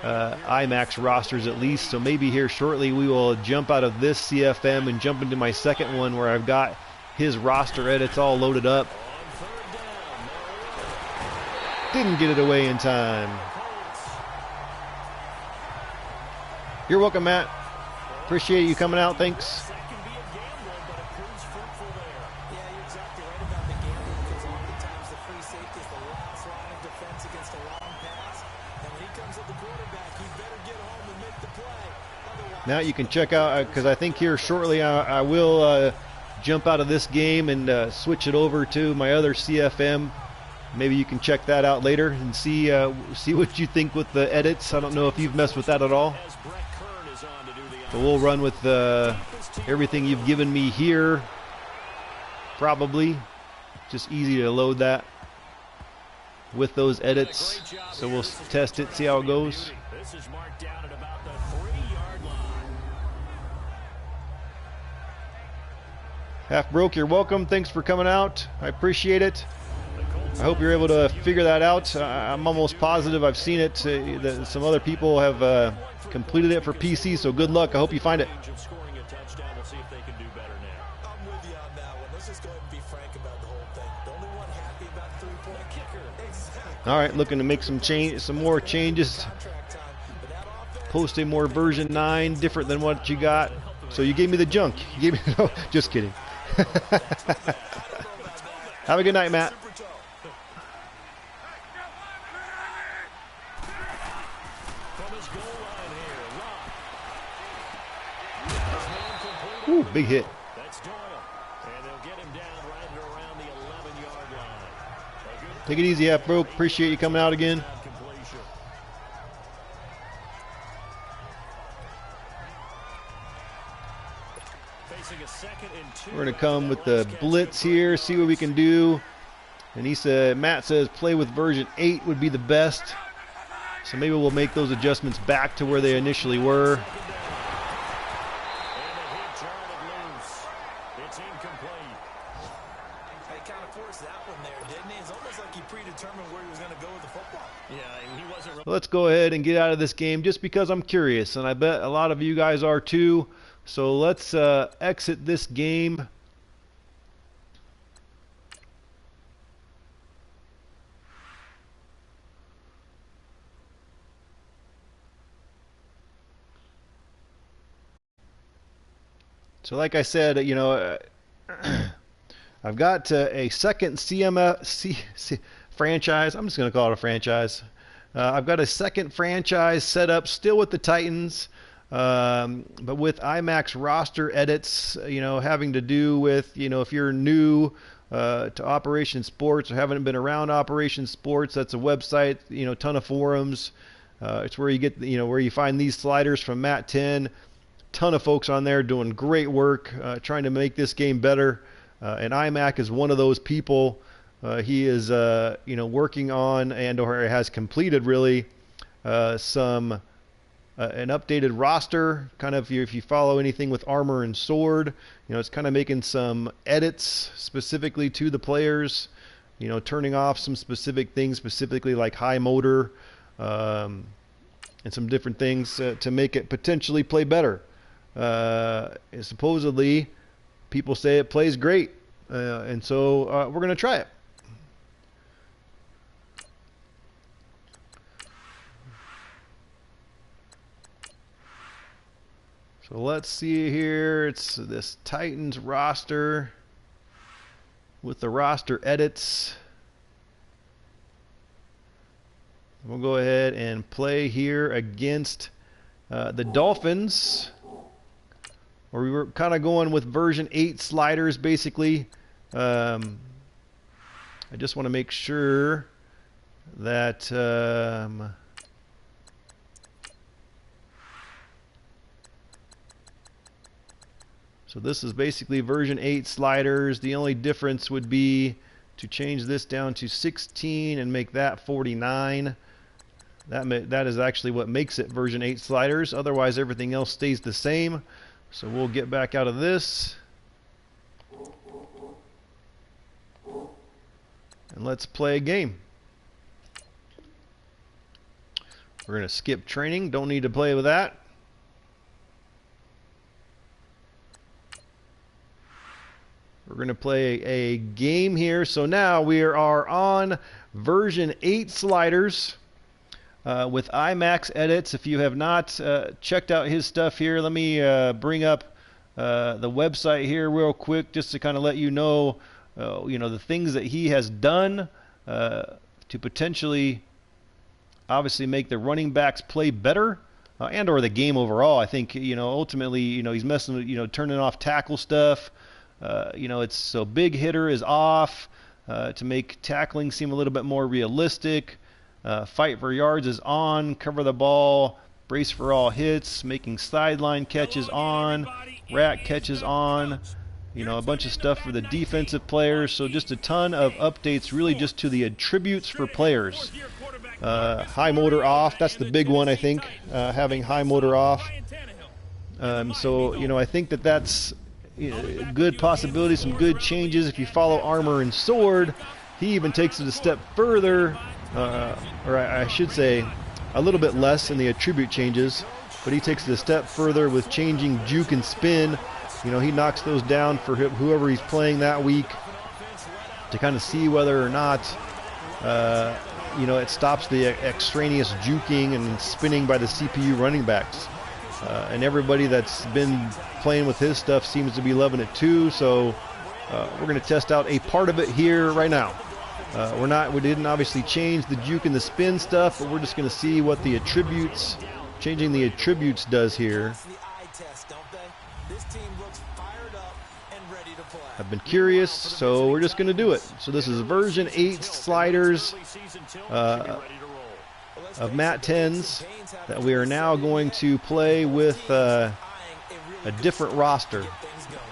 IMAX rosters at least. So maybe here shortly we will jump out of this CFM and jump into my second one where I've got his roster edits all loaded up. Didn't get it away in time. You're welcome, Matt. Appreciate you coming out. Thanks. That can be a gamble, but it proves fruitful there. Yeah, you're exactly right about the gambling because oftentimes the free safety is the last line of defense against a long pass. And when he comes at the quarterback, he better get home and make the play. Otherwise, Now you can check out, because I think here shortly I will jump out of this game and switch it over to my other CFM. Maybe you can check that out later and see what you think with the edits. I don't know if you've messed with that at all. As Brett Kern is on to do the But we'll run with everything you've given me here. Probably. Just easy to load that with those edits. So we'll test it, see how it goes. This is marked down at about the 3-yard line. Half Broke, you're welcome. Thanks for coming out. I appreciate it. I hope you're able to figure that out. I'm almost positive I've seen it. That some other people have completed it for PC, so good luck. I hope you find it. Of scoring a touchdown, we'll see if they can do better now. I'm with you on that one. Let's just go ahead and be frank about the whole thing. The only one happy about three-point kicker. Exactly. All right, looking to make some more changes. Contract time. But that offense, Post a more version 9, different than what you got. So you gave me the junk. You gave me no, just kidding. Have a good night, Matt. super toe. From his goal line here, Locke. Ooh, big hit. That's Doyle. And they'll get him down right at around the 11-yard line. A good Take it easy, Half Broke. Appreciate you coming out again. completion. Facing a 2nd and 2. We're going to come with the blitz here, see what we can do. And Matt says play with version 8 would be the best. So maybe we'll make those adjustments back to where they initially were. And the hit jarred it loose. It's incomplete. He kind of forced that one there, didn't he? It's almost like he predetermined where he was going to go with the football. Yeah, and he wasn't really Let's go ahead and get out of this game just because I'm curious, and I bet a lot of you guys are too. So let's exit this game. So like I said, I've got a second franchise. I'm just going to call it a franchise. I've got a second franchise set up, still with the Titans, but with IMAX roster edits, having to do with, if you're new to Operation Sports or haven't been around Operation Sports, that's a website, ton of forums. It's where you get, where you find these sliders from Matt10. Ton of folks on there doing great work, trying to make this game better. And IMAC is one of those people. He is, working on or has completed really an updated roster. Kind of if you follow anything with Armor and Sword, it's kind of making some edits specifically to the players. Turning off some specific things, specifically like high motor, and some different things to make it potentially play better. Supposedly, people say it plays great, and so we're going to try it. So let's see here. It's this Titans roster with the roster edits. We'll go ahead and play here against the Dolphins. Or we were kind of going with version 8 sliders, basically. I just want to make sure that so this is basically version 8 sliders. The only difference would be to change this down to 16 and make that 49. That is actually what makes it version 8 sliders. Otherwise, everything else stays the same. So we'll get back out of this. And let's play a game. We're going to skip training. Don't need to play with that. We're going to play a game here. So now we are on version 8 sliders. with IMAX edits. If you have not checked out his stuff here, let me bring up the website here real quick just to kind of let you know, the things that he has done to potentially, obviously, make the running backs play better and or the game overall. I think, ultimately, he's messing with, turning off tackle stuff. It's so big hitter is off to make tackling seem a little bit more realistic. Fight for yards is on. Cover the ball. Brace for all hits. Making sideline catches on. Rack catches on. A bunch of stuff for the defensive players. So just a ton of updates really just to the attributes for players. High motor off. That's the big one, I think, having high motor off. I think that's good possibility, some good changes. If you follow Armor and Sword, he even takes it a step further, or I should say a little bit less in the attribute changes, but he takes it a step further with changing juke and spin. He knocks those down for whoever he's playing that week to kind of see whether or not it stops the extraneous juking and spinning by the CPU running backs. And everybody that's been playing with his stuff seems to be loving it too. So we're going to test out a part of it here right now. We didn't obviously change the juke and the spin stuff, but we're just going to see what the attributes, changing the attributes does here. I've been curious, so we're just going to do it. So this is version 8 sliders of Matt10's that we are now going to play with a different roster.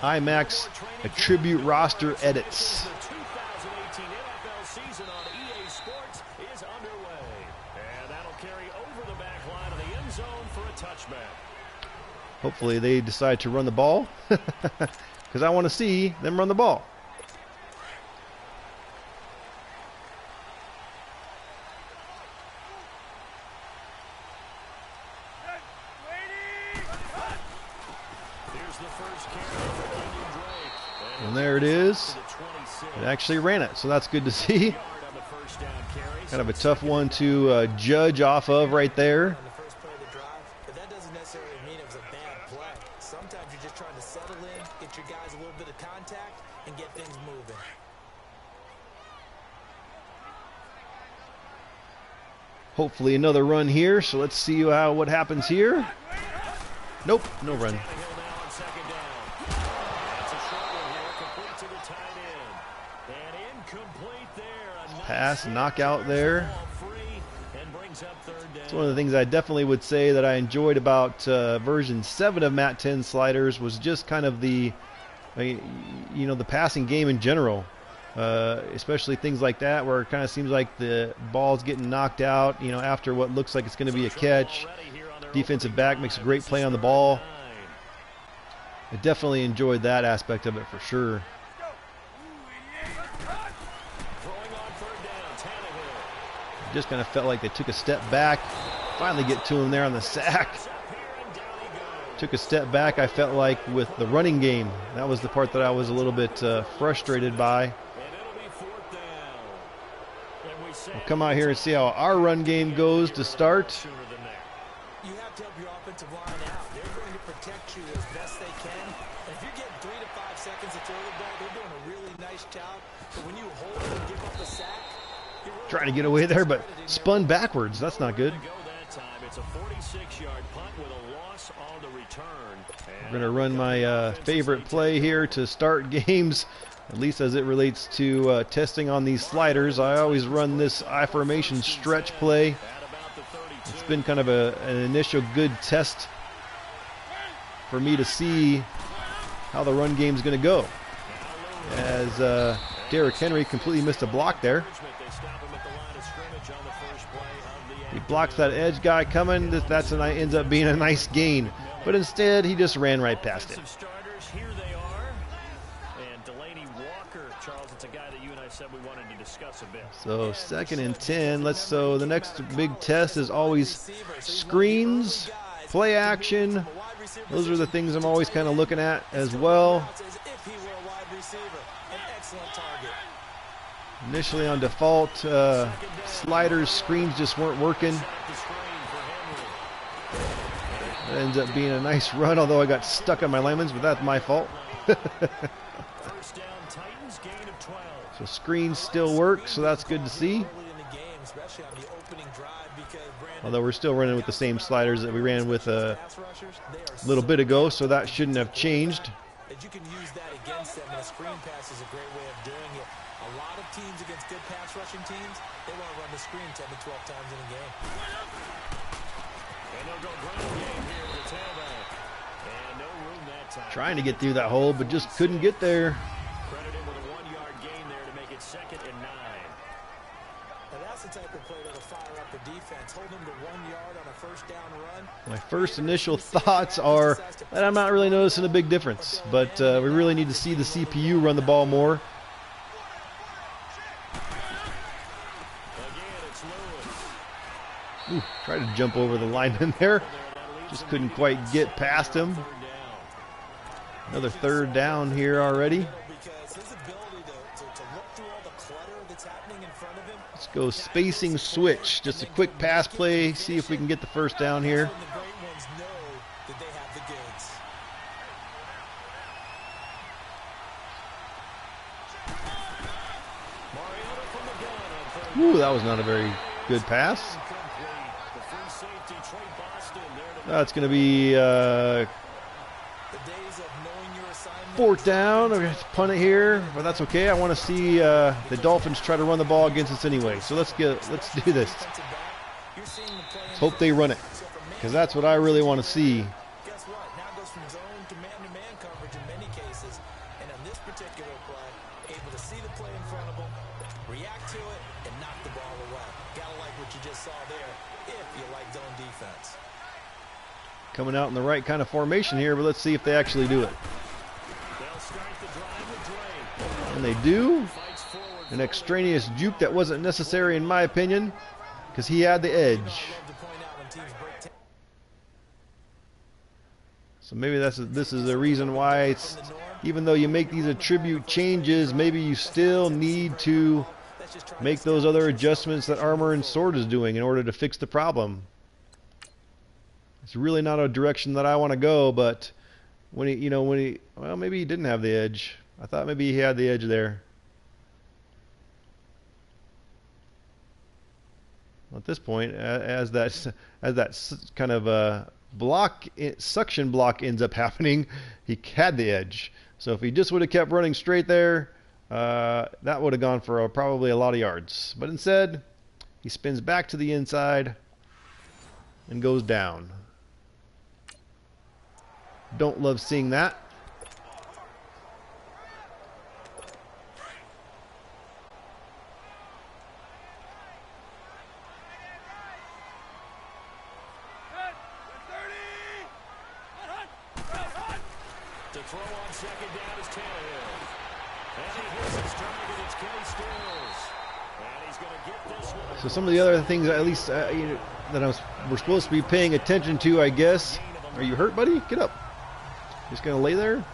IMAX attribute roster edits. Hopefully they decide to run the ball, because I want to see them run the ball. And there it is. It actually ran it, so that's good to see. Kind of a tough one to judge off of right there. Sometimes you're just trying to settle in, get your guys a little bit of contact, and get things moving. Hopefully another run here, so let's see what happens here. Nope, no run. Pass, knockout there. It's one of the things I definitely would say that I enjoyed about version 7 of Matt10's sliders was just kind of the passing game in general, especially things like that where it kind of seems like the ball's getting knocked out, after what looks like it's going to be a catch. Defensive back makes a great play on the ball. I definitely enjoyed that aspect of it for sure. Just kind of felt like they took a step back. Finally get to him there on the sack. Took a step back, I felt like, with the running game. That was the part that I was a little bit frustrated by. We'll come out here and see how our run game goes to start. You have to help your offensive line out. They're going to protect you as best they can. And if you're getting 3 to 5 seconds to throw the ball, they're doing a really nice job. But when you hold it and give up the sack, trying to get away there, but spun backwards. That's not good. We're going to run my favorite play here to start games, at least as it relates to testing on these sliders. I always run this I-formation stretch play. It's been kind of an initial good test for me to see how the run game is going to go. As Derrick Henry completely missed a block there. He blocks that edge guy coming. That ends up being a nice gain. But instead, he just ran right past it. So 2nd and 10. So the next big test is always screens, play action. Those are the things I'm always kind of looking at as well. Initially on default, sliders, screens just weren't working. That ends up being a nice run, although I got stuck on my linemen, but that's my fault. So screens still work, so that's good to see. Although we're still running with the same sliders that we ran with a little bit ago, so that shouldn't have changed. You can use that against them, and a screen pass is a great way of doing it. A lot of teams against good pass rushing teams, they want to run the screen 10 to 12 times in a game. And they'll go ground game here with the tailback. And no room that time. Trying to get through that hole, but just couldn't get there. Credit him with a 1-yard gain there to make it 2nd and 9. Now that's the type of play that'll fire up the defense. Hold them to 1 yard on a first down run. My first initial thoughts are that I'm not really noticing a big difference, but we really need to see the CPU run the ball more. Ooh, tried to jump over the lineman there. Just couldn't quite get past him. Another 3rd down here already. Let's go spacing switch. Just a quick pass play. See if we can get the first down here. Ooh, that was not a very good pass. That's going to be 4th down. We're going to punt it here, but that's okay. I want to see the Dolphins try to run the ball against us anyway. So let's do this. Let's hope they run it, because that's what I really want to see. Guess what? Now it goes from zone to man coverage in many cases, and on this particular play, able to see the play in front of them, react to it, and knock the ball away. Gotta like what you just saw there, if you like zone defense. Coming out in the right kind of formation here, but let's see if they actually do it. And they do. An extraneous juke that wasn't necessary in my opinion, because he had the edge. So maybe this is the reason why it's, even though you make these attribute changes, maybe you still need to make those other adjustments that Armor and Sword is doing in order to fix the problem. It's really not a direction that I want to go, but when he, well, maybe he didn't have the edge. I thought maybe he had the edge there. Well, at this point, as that kind of suction block ends up happening, he had the edge. So if he just would have kept running straight there, that would have gone for probably a lot of yards. But instead, he spins back to the inside and goes down. Don't love seeing that. To throw on 2nd down is Tannehill. And he hits his target. It's Kenny Stills. And he's going to get this one. So some of the other things, at least that we're supposed to be paying attention to, I guess. Are you hurt, buddy? Get up. Just going to lay there.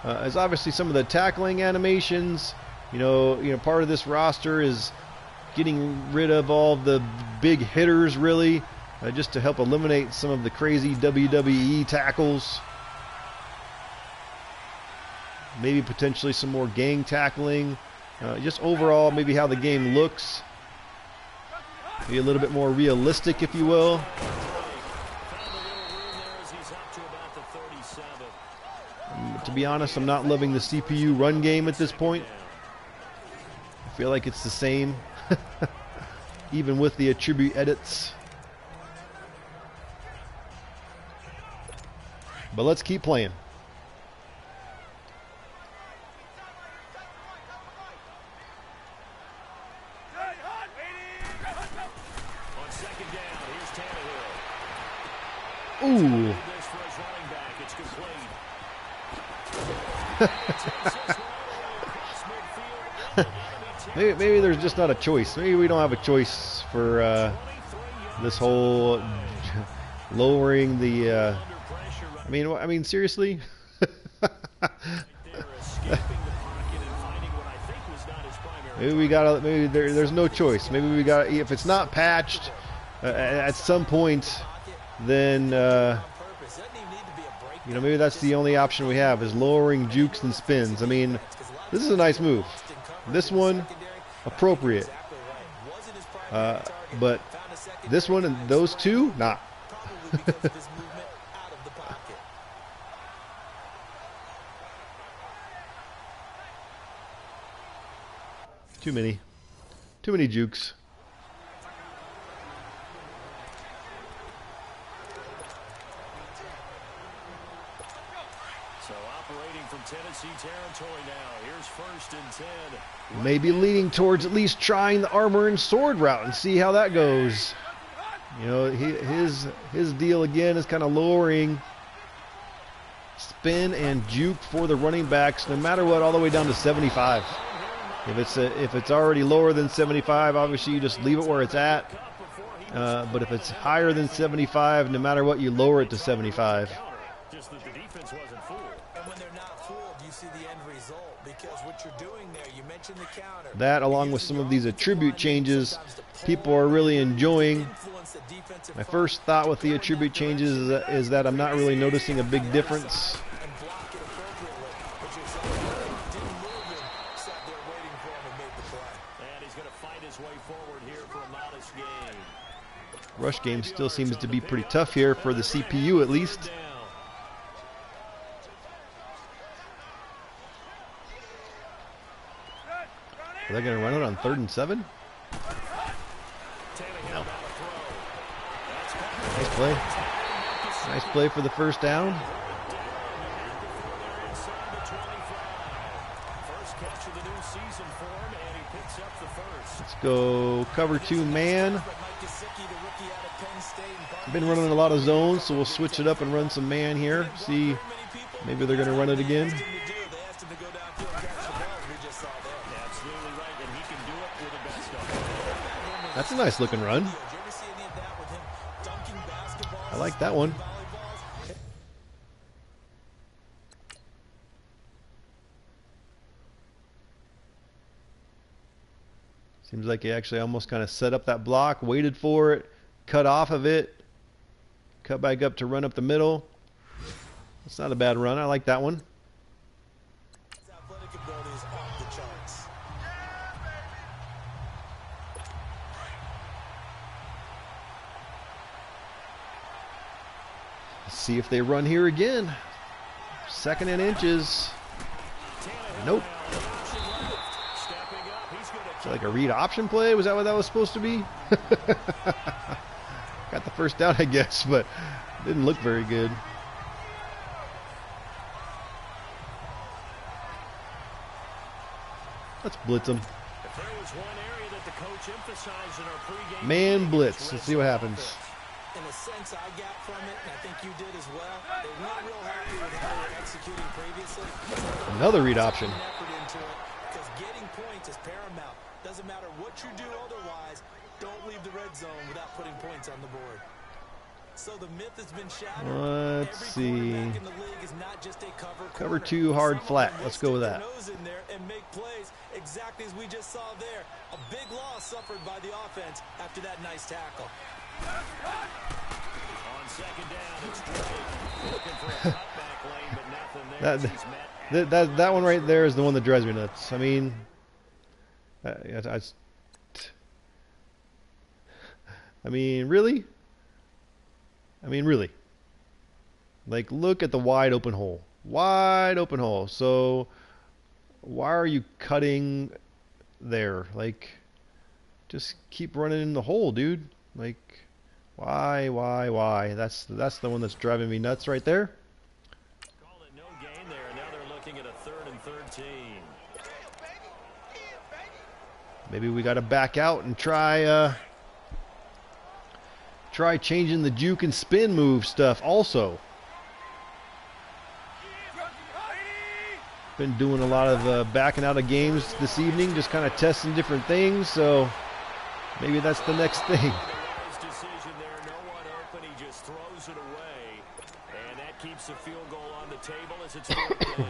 Is obviously some of the tackling animations. Part of this roster is getting rid of all the big hitters, really, just to help eliminate some of the crazy WWE tackles. Maybe potentially some more gang tackling. Just overall, maybe how the game looks. Be a little bit more realistic, if you will. To be honest, I'm not loving the CPU run game at this point. I feel like it's the same, even with the attribute edits. But let's keep playing. On 2nd down, here's Tannehill. Ooh. This for his running back. It's complete. Maybe there's just not a choice. Maybe we don't have a choice for this whole lowering the. I mean, seriously. Maybe we gotta. Maybe there's no choice. Maybe we got. If it's not patched at some point, then you know, maybe that's the only option we have is lowering jukes and spins. I mean, this is a nice move. This one, appropriate. But this one and those two, not. Too many jukes. So operating from Tennessee territory now. Here's 1st and 10. Maybe leaning towards at least trying the armor and sword route and see how that goes. You know, his deal again is kind of lowering spin and juke for the running backs, no matter what, all the way down to 75. If it's already lower than 75, obviously you just leave it where it's at. But if it's higher than 75, no matter what, you lower it to 75. Just that the defense wasn't fooled. And when they're not fooled, you see the end result, because what you're doing there, you mentioned the counter. That, along with some of these attribute changes, people are really enjoying. My first thought with the attribute changes is that I'm not really noticing a big difference. Rush game still seems to be pretty tough here for the CPU at least. Are they going to run it on 3rd and 7? No. Nice play. Nice play for the first down. Let's go cover 2 man. I've been running a lot of zones, so we'll switch it up and run some man here. See, maybe they're going to run it again. That's a nice looking run. I like that one. Seems like he actually almost kind of set up that block, waited for it, cut off of it, cut back up to run up the middle. That's not a bad run. I like that one. Let's see if they run here again. 2nd and inches. Nope. Is that like a read option play? Was that what that was supposed to be? Got the first down, I guess, but didn't look very good. Let's blitz him. Man blitz. Let's see what happens. In a sense, I got from it, and I think you did as well. They weren't real happy with how they were executing previously. Another read option. Because getting points is paramount. Doesn't matter what you do otherwise, don't leave the red zone without putting points on the board. So the myth has been shattered. Let's see. Cover 2 hard flat. Let's go with that. And make plays exactly as we just saw there. A big loss suffered by the offense after that nice tackle. On 2nd down, it's Drake looking for a cutback lane, but nothing there. That one right there is the one that drives me nuts. I mean, really? I mean, really? Like, look at the wide open hole. Wide open hole. So, why are you cutting there? Like, just keep running in the hole, dude. Like, why? That's the one that's driving me nuts right there. Call it no gain there. Now they're looking at a 3rd and 13. Maybe we got to back out and try changing the juke and spin move stuff also. Been doing a lot of backing out of games this evening, just kind of testing different things, so maybe that's the next thing. Decision there, no one open, he just throws it away, and that keeps the field goal on the table as it's 4th down.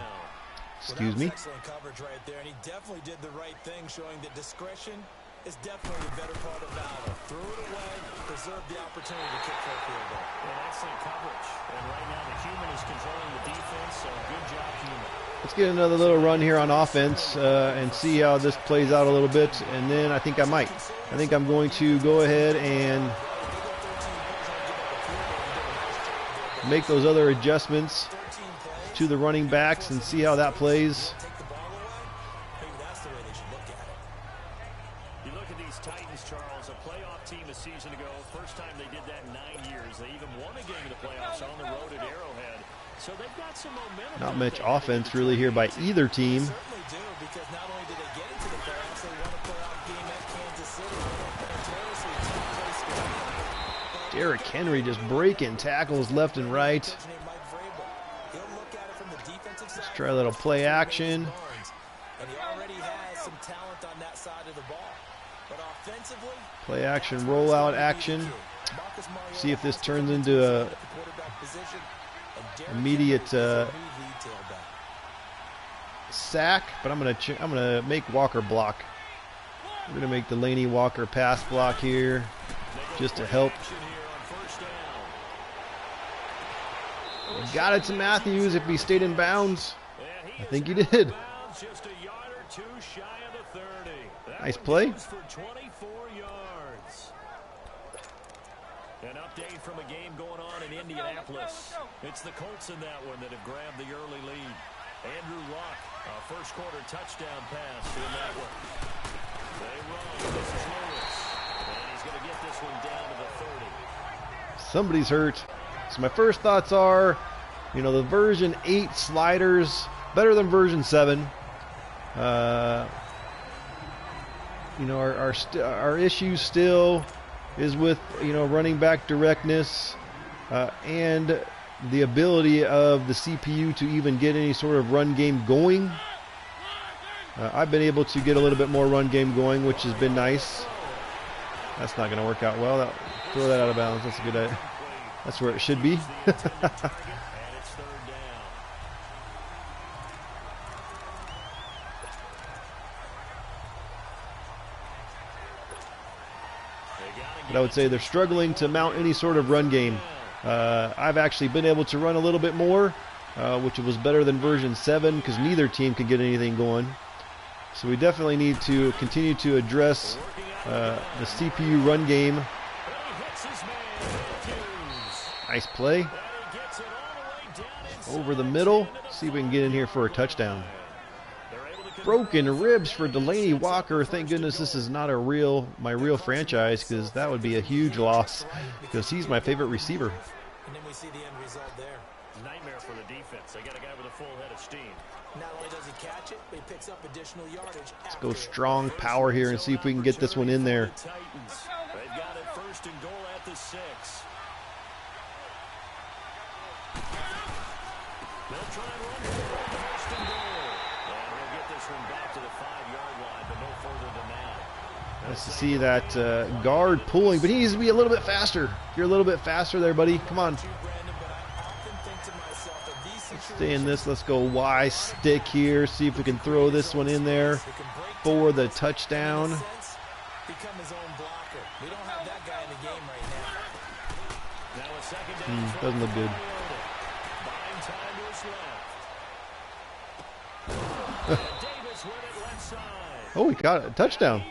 Excuse me. Excellent coverage right there, and he definitely did the right thing, showing that discretion is definitely the better part of valor. Threw it away, preserved the opportunity to kick for a field goal. And excellent coverage. And right now the human is controlling the defense, so good job, human. Let's get another little run here on offense and see how this plays out a little bit, and then I think I might. I think I'm going to go ahead and make those other adjustments to the running backs and see how that plays. Maybe that's the way they should look at it. You look at these Titans, Charles, a playoff team a season ago. First time they did that in 9 years. They even won a game in the playoffs on the road at Arrowhead. So they've got some momentum. Not much offense really here by either team. They certainly do, because not only did they get into the playoffs, they won a playoff game at Kansas City. Notoriously tough place to win. Derrick Henry just breaking tackles left and right. Let's try a little play action. And he already has some talent on that side of the ball. But offensively, Play action, rollout action. See if this turns into a immediate sack, but I'm gonna make Walker block. I'm gonna make Delaney Walker pass block here, just to help. Got it to Matthews if he stayed in bounds. I think he did. Nice play. An update from a game going on in Indianapolis. It's the Colts in that one that have grabbed the early lead. Andrew Luck, a first quarter touchdown pass in that one. They run. This is Lewis. And he's going to get this one down to the 30. Somebody's hurt. So my first thoughts are, you know, the version 8 sliders, better than version 7. You know, our issue still is with, you know, running back directness and the ability of the CPU to even get any sort of run game going. I've been able to get a little bit more run game going, which has been nice. That's not going to work out well. Throw that out of bounds. That's a good idea. That's where it should be. But I would say they're struggling to mount any sort of run game. I've actually been able to run a little bit more, which was better than version 7 because neither team could get anything going. So we definitely need to continue to address the CPU run game. Nice play. Over the middle. See if we can get in here for a touchdown. Broken ribs for Delaney Walker. Thank goodness this is not my real franchise, because that would be a huge loss, because he's my favorite receiver. and then we see the end result there. Nightmare for the defense. They got a guy with a full head of steam. Not only does he catch it, but he picks up additional yardage. Let's go strong power here and see if we can get this one in there. They've got it first and goal at the 6. They'll try and run for it. First and goal. And he'll get this one back to the 5-yard line, but no further than that. Nice to see that guard pulling, but he needs to be a little bit faster. If you're a little bit faster there, buddy. Come on. Stay in this. Let's go Y stick here. See if we can throw this one in there for the touchdown. Become his own blocker. We don't have that guy in the game right now. Now a second down. Doesn't look good. Buying time to his left. Davis with it left side. Oh, he got a touchdown.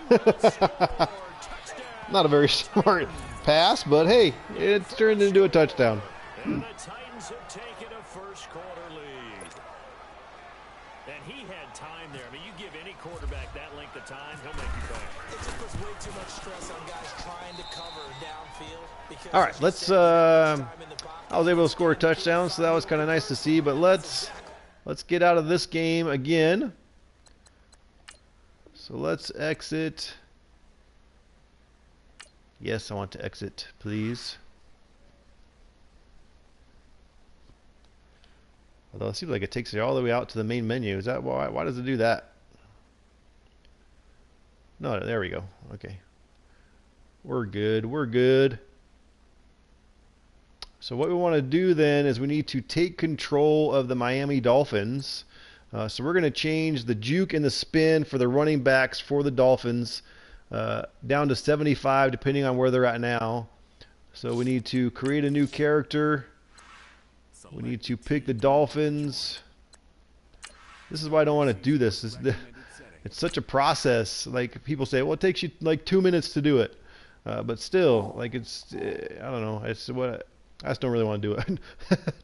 Not a very smart pass, but hey, it's turned into a touchdown. And the Titans have taken a first quarter lead. And he had time there. I mean, you give any quarterback that length of time, he'll make you pay. It just puts way too much stress on guys trying to cover downfield. Because All right, let's. I was able to score a touchdown, so that was kind of nice to see. But let's get out of this game again. So let's exit. Yes, I want to exit, please. Although it seems like it takes you all the way out to the main menu. Is that why? Why does it do that? No, there we go. Okay. We're good. We're good. So what we want to do then is we need to take control of the Miami Dolphins. So we're going to change the juke and the spin for the running backs for the Dolphins down to 75 depending on where they're at now. So we need to create a new character. We need to pick the Dolphins. This is why I don't want to do this. It's such a process. Like people say, well, it takes you like 2 minutes to do it. But still, like I don't know. It's what I just don't really want to do it,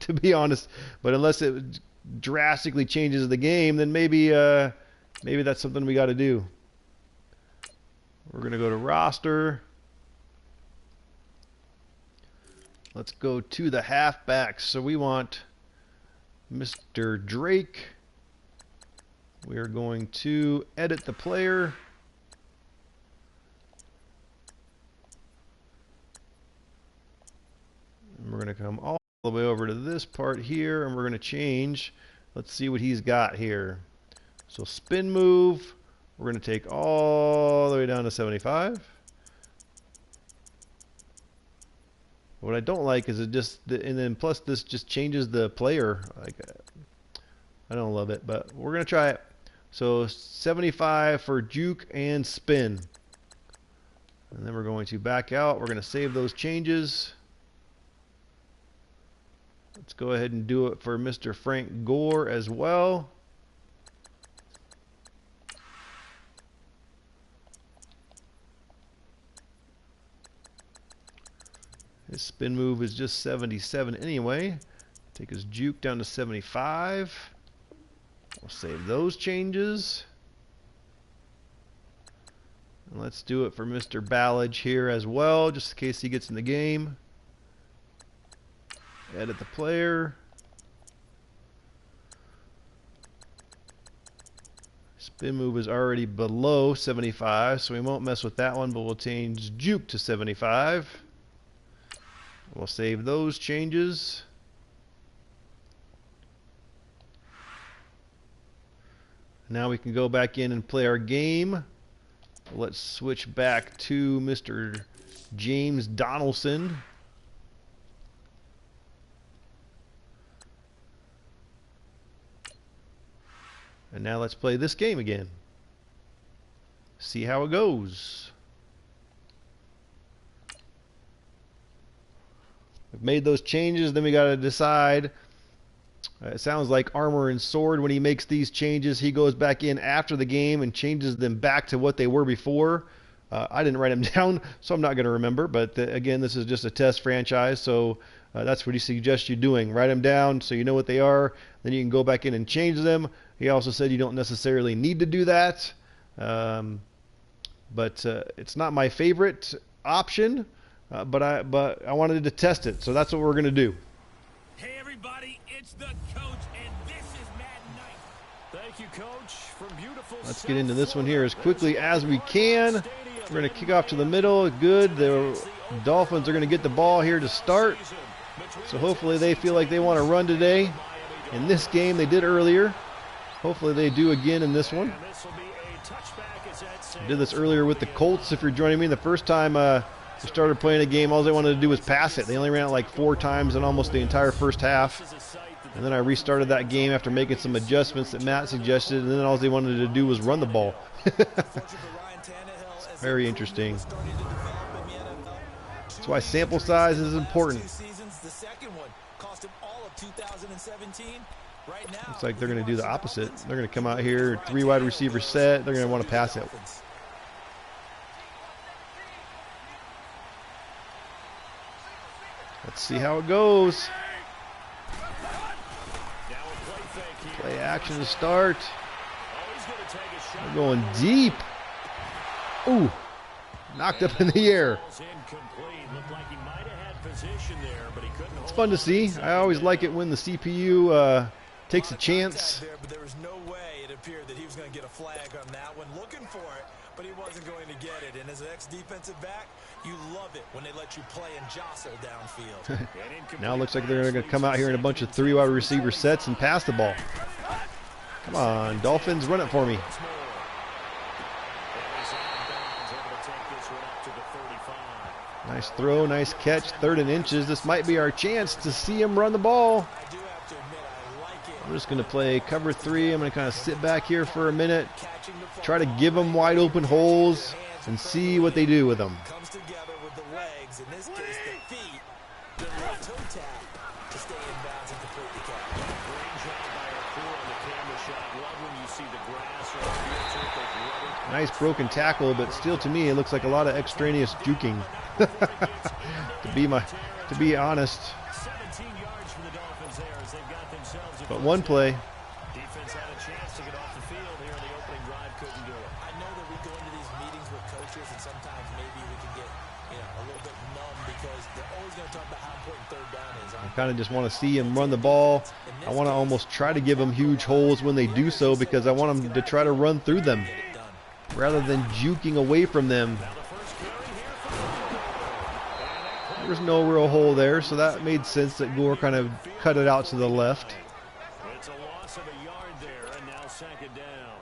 to be honest. But unless it drastically changes the game, then maybe that's something we got to do. We're gonna go to roster. Let's go to the halfbacks. So we want Mr. Drake. We are going to edit the player. And we're going to come all the way over to this part here, and we're going to change. Let's see what he's got here. So spin move, we're going to take all the way down to 75. What I don't like is it just, and then plus this just changes the player. Like, I don't love it, but we're going to try it. So 75 for juke and spin. And then we're going to back out. We're going to save those changes. Let's go ahead and do it for Mr. Frank Gore as well. His spin move is just 77 anyway. Take his juke down to 75. We'll save those changes. And let's do it for Mr. Ballage here as well, just in case he gets in the game. Edit the player. Spin move is already below 75, so we won't mess with that one, but we'll change juke to 75. We'll save those changes. Now we can go back in and play our game. Let's switch back to Mr. James Donaldson. And now let's play this game again. See how it goes. We've made those changes, then we got to decide. It sounds like Armor and Sword, when he makes these changes, he goes back in after the game and changes them back to what they were before. I didn't write them down, so I'm not going to remember. But again, this is just a test franchise, so that's what he suggests you doing. Write them down so you know what they are. Then you can go back in and change them. He also said you don't necessarily need to do that. But it's not my favorite option. But I wanted to test it, so that's what we're going to do. Hey everybody, it's the coach, and this is Madden Night. Thank you, Coach. From beautiful. Let's get into this one here as quickly as we can. We're going to kick off to the middle. Good. The Dolphins are going to get the ball here to start. So hopefully they feel like they want to run today. In this game, they did earlier. Hopefully they do again in this one. I did this earlier with the Colts. If you're joining me, the first time we started playing a game, all they wanted to do was pass it. They only ran it like 4 times in almost the entire first half. And then I restarted that game after making some adjustments that Matt suggested, and then all they wanted to do was run the ball. Very interesting. That's why sample size is important. Looks like they're going to do the opposite. They're going to come out here, 3 wide receiver set. They're going to want to pass it. Let's see how it goes. Play action to start. We're going deep. Ooh, knocked up in the air. It's fun to see. I always like it when the CPU takes a chance. But there was no way it appeared that he was going to get a flag on that one. Looking for it, but he wasn't going to get it. And as an ex-defensive back, you love it when they let you play and jostle downfield. Now it looks like they're going to come out here in a bunch of 3 wide receiver sets and pass the ball. Come on, Dolphins, run it for me. Nice throw, nice catch, 3rd and inches. This might be our chance to see him run the ball. I do have to admit, I like it I'm just going to play cover 3. I'm going to kind of sit back here for a minute, try to give them wide open holes, and see what they do with them. Comes together with the legs, in this case the feet, the left toe tap to stay in bounds and complete the catch. Great job by our crew on the camera shot. Love when you see the grass or the field surface rubber. Nice broken tackle, but still to me it looks like a lot of extraneous juking. to be honest. 17 yards for the Dolphins there as they've got themselves a But one play. defense had a chance to get off the field here in the opening drive, couldn't do it. I know that we go into these meetings with coaches, and sometimes maybe we can get, a little bit numb because they're always going to talk about how important third down is. I kind of just want to see him run the ball. I want to almost try to give them huge holes when they do so because I want them to try to run through them rather than juking away from them. There's no real hole there, so that made sense that Gore kind of cut it out to the left. It's a loss of a yard there, and now second down.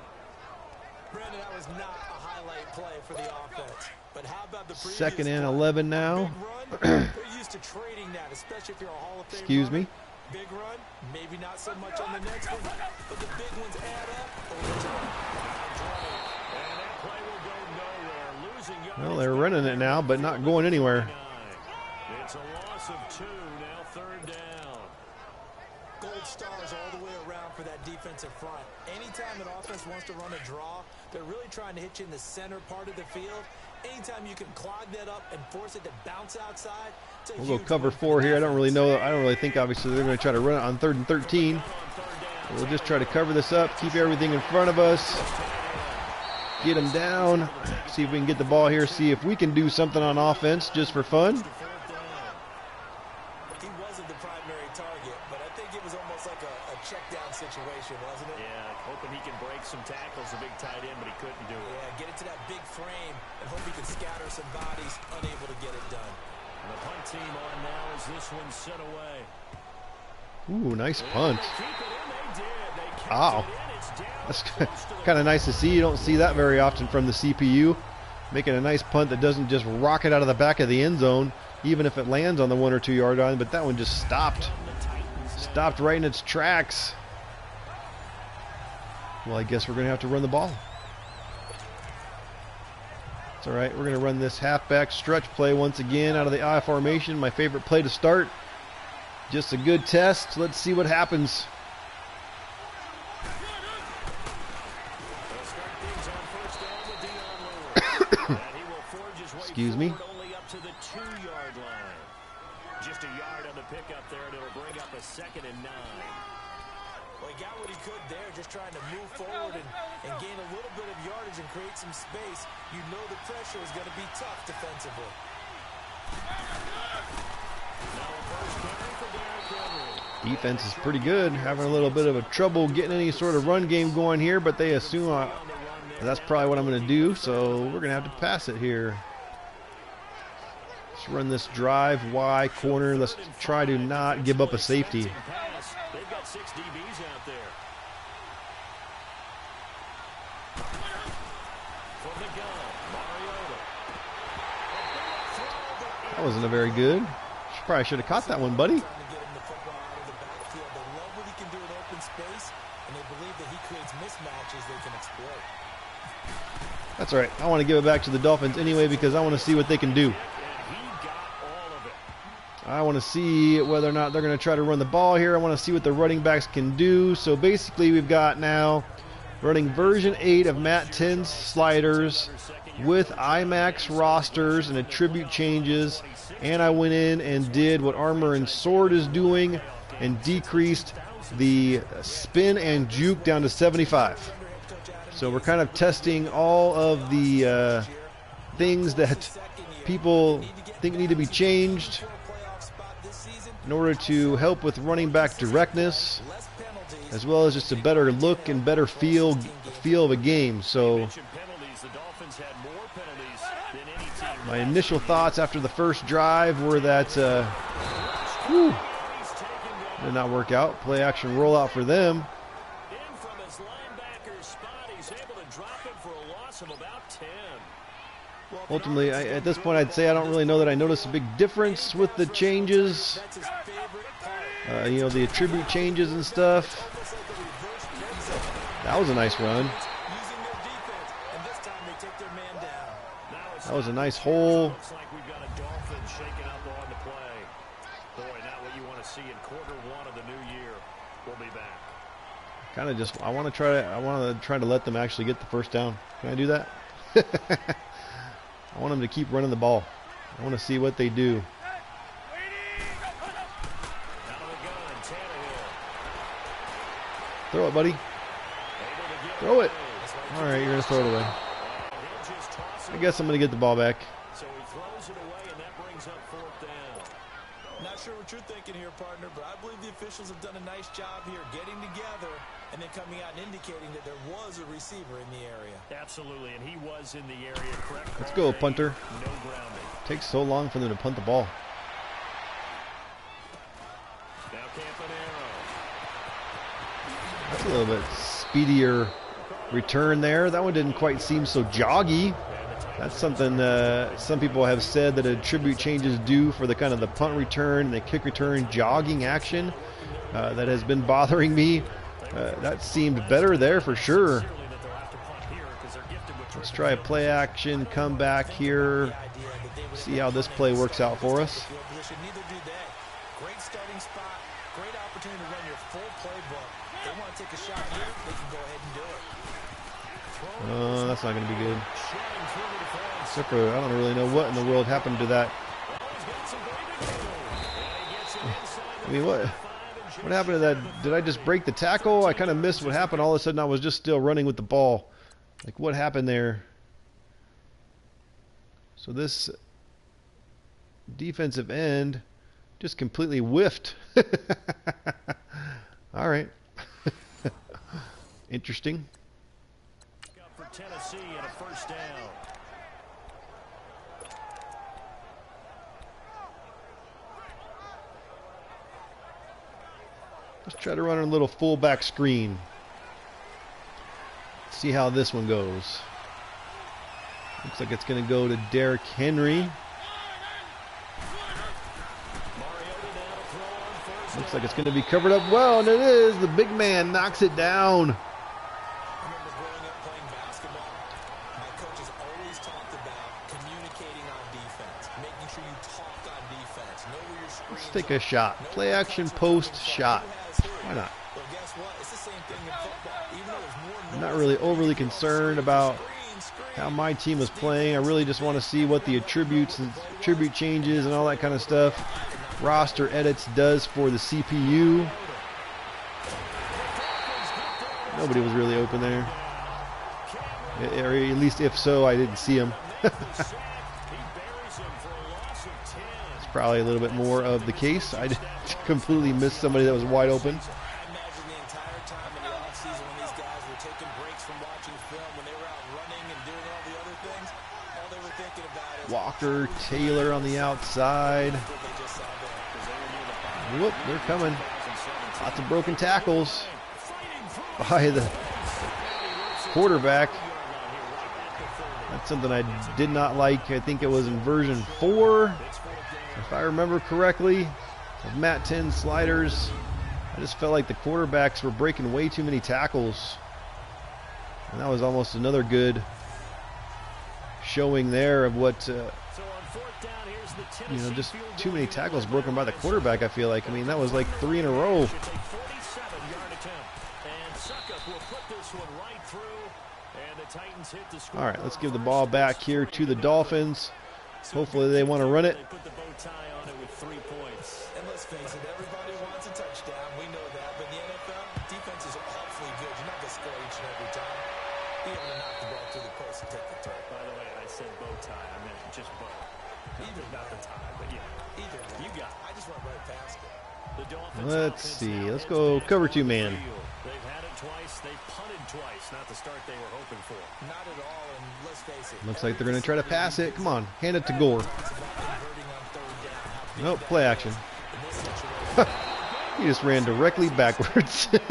Brandon, that was not a highlight play for the offense. But how about the previous Second and play? 11 now. Big run, they're used to trading that, especially if you're a Hall of Fame Excuse me. runner. Big run, maybe not so much on the next one, but the big ones add up over time. And that play will go nowhere. Losing yards. Well, they're running it now, but not going anywhere. It's a loss of 2, now third down. Gold stars all the way around for that defensive front. Anytime an offense wants to run a draw, they're really trying to hit you in the center part of the field. Anytime you can clog that up and force it to bounce outside, it's a We'll go huge cover win for 4 the here. I don't defense. really think obviously they're going to try to run it on 3rd and 13. We'll just try to cover this up, keep everything in front of us, get them down, see if we can get the ball here, see if we can do something on offense just for fun. He wasn't the primary target, but I think it was almost like a check down situation, wasn't it? Yeah, hoping he can break some tackles, a big tight end, but he couldn't do it. Yeah, get into that big frame and hope he can scatter some bodies, unable to get it done. And the punt team on now as this one's sent away. Ooh, nice punt. Keep it in, they did. They kept Ow. it in. It's down That's close to the kind of nice to see. You don't see that very often from the CPU. Making a nice punt that doesn't just rocket out of the back of the end zone, even if it lands on the 1 or 2 yard line, but that one just stopped. Stopped right in its tracks. Well, I guess we're going to have to run the ball. It's all right. We're going to run this halfback stretch play once again out of the I formation. My favorite play to start. Just a good test. Let's see what happens. Excuse me. Only up to the 2-yard line. Just a yard on the pickup there, and it'll bring up a 2nd and 9. Well, he got what he could there, just trying to move forward and gain a little bit of yardage and create some space. You know the pressure is going to be tough defensively. Now a first carry for Derrick Henry. Defense is pretty good. Having a little bit of a trouble getting any sort of run game going here, but they assume that's probably what I'm going to do, so we're going to have to pass it here. Let's run this drive, Y, corner. Let's try to not give up a safety. They've got 6 DBs out there. From the gun, Mariota. That wasn't a very good. Probably should have caught that one, buddy. Trying to get him the football out of the backfield. They love what he can do in open space, and they believe that he creates mismatches they can exploit. That's all right. I want to give it back to the Dolphins anyway because I want to see what they can do. And he got all of it. I want to see whether or not they're going to try to run the ball here. I want to see what the running backs can do. So basically we've got now running version 8 of Matt10's sliders with IMAX rosters and attribute changes. And I went in and did what Armor and Sword is doing and decreased the spin and juke down to 75. So we're kind of testing all of the things that people think need to be changed in order to help with running back directness, as well as just a better look and better feel of a game. So my initial thoughts after the first drive were that did not work out. Play action rollout for them. Ultimately, at this point, I'd say I don't really know that I noticed a big difference with the changes. That's his favorite part. You know, the attribute changes and stuff. That was a nice run. That was a nice hole. Looks like we've got a Dolphin shaking up on the play. Boy, not what you want to see in quarter one of the new year. We'll be back. Kind of just, I want to try to let them actually get the first down. Can I do that? I want them to keep running the ball. I want to see what they do. Throw it, buddy. Throw it. All right, you're going to throw it away. I guess I'm going to get the ball back. So he throws it away, and that brings up fourth down. Not sure what you're thinking here, partner, but I believe the officials have done a nice job here getting together and then coming out and indicating that there was a receiver in the area. Absolutely, and he was in the area. Correct. Let's go, punter. No grounding. Takes so long for them to punt the ball. Now Campanero. That's a little bit speedier return there. That one didn't quite seem so joggy. That's something some people have said that attribute changes do for the kind of the punt return and the kick return jogging action that has been bothering me. That seemed better there for sure. Let's try a play action, come back here, see how this play works out for us. Great starting spot, great opportunity to run your full playbook. They want to take a shot here, they can go ahead and do it. That's not going to be good. Except for, I don't really know what in the world happened to that. I mean, what happened to that? Did I just break the tackle? I kind of missed what happened. All of a sudden, I was just still running with the ball. Like, what happened there? So this defensive end just completely whiffed. All right. Interesting. For Tennessee and a first down. Let's try to run a little fullback screen. See how this one goes. Looks like it's going to go to Derrick Henry. Looks like it's going to be covered up well, and it is. The big man knocks it down. I remember growing up playing basketball, my coaches always talked about communicating on defense, making sure you talk on defense, know where your screens Let's take a shot. Play action, post, shot. Why not? Well, guess what? It's the same thing in football. Even though there's more I'm not really overly concerned about how my team is playing. I really just want to see what the attribute changes and all that kind of stuff. Roster edits does for the CPU. Nobody was really open there. Or at least if so, I didn't see him. It's probably a little bit more of the case. I completely missed somebody that was wide open. I imagine the entire time in the offseason when these guys were taking breaks from watching film, when they were out running and doing all the other things, all they were thinking about is Walker, Taylor on the outside. what they just saw there. Whoop, they're coming. Lots of broken tackles by the quarterback. That's something I did not like. I think it was in version 4, if I remember correctly, of Matt10's sliders. I just felt like the quarterbacks were breaking way too many tackles. And that was almost another good showing there of what, just too many tackles broken by the quarterback, I feel like. I mean, that was like 3 in a row. All right, let's give the ball back here to the Dolphins. Hopefully they want to run it. And let's face it, everybody wants a touchdown. We know that. But in the NFL, defense is awfully good. You're not going to score each and every time. Be able to knock the ball through the post and take the turn. By the way, I said bow tie. I meant just bow. Either Not the tie, but yeah. Either way. You got it. I just went right past it. The Dolphins Let's offense see. now Let's heads go back cover to 2 man. They've had it twice. They've punted twice. Not the start they were hoping for. Not at all, and let's face it. Looks like they're going to try to pass it. Come on, hand it to Gore. Nope, play action. He just ran directly backwards. That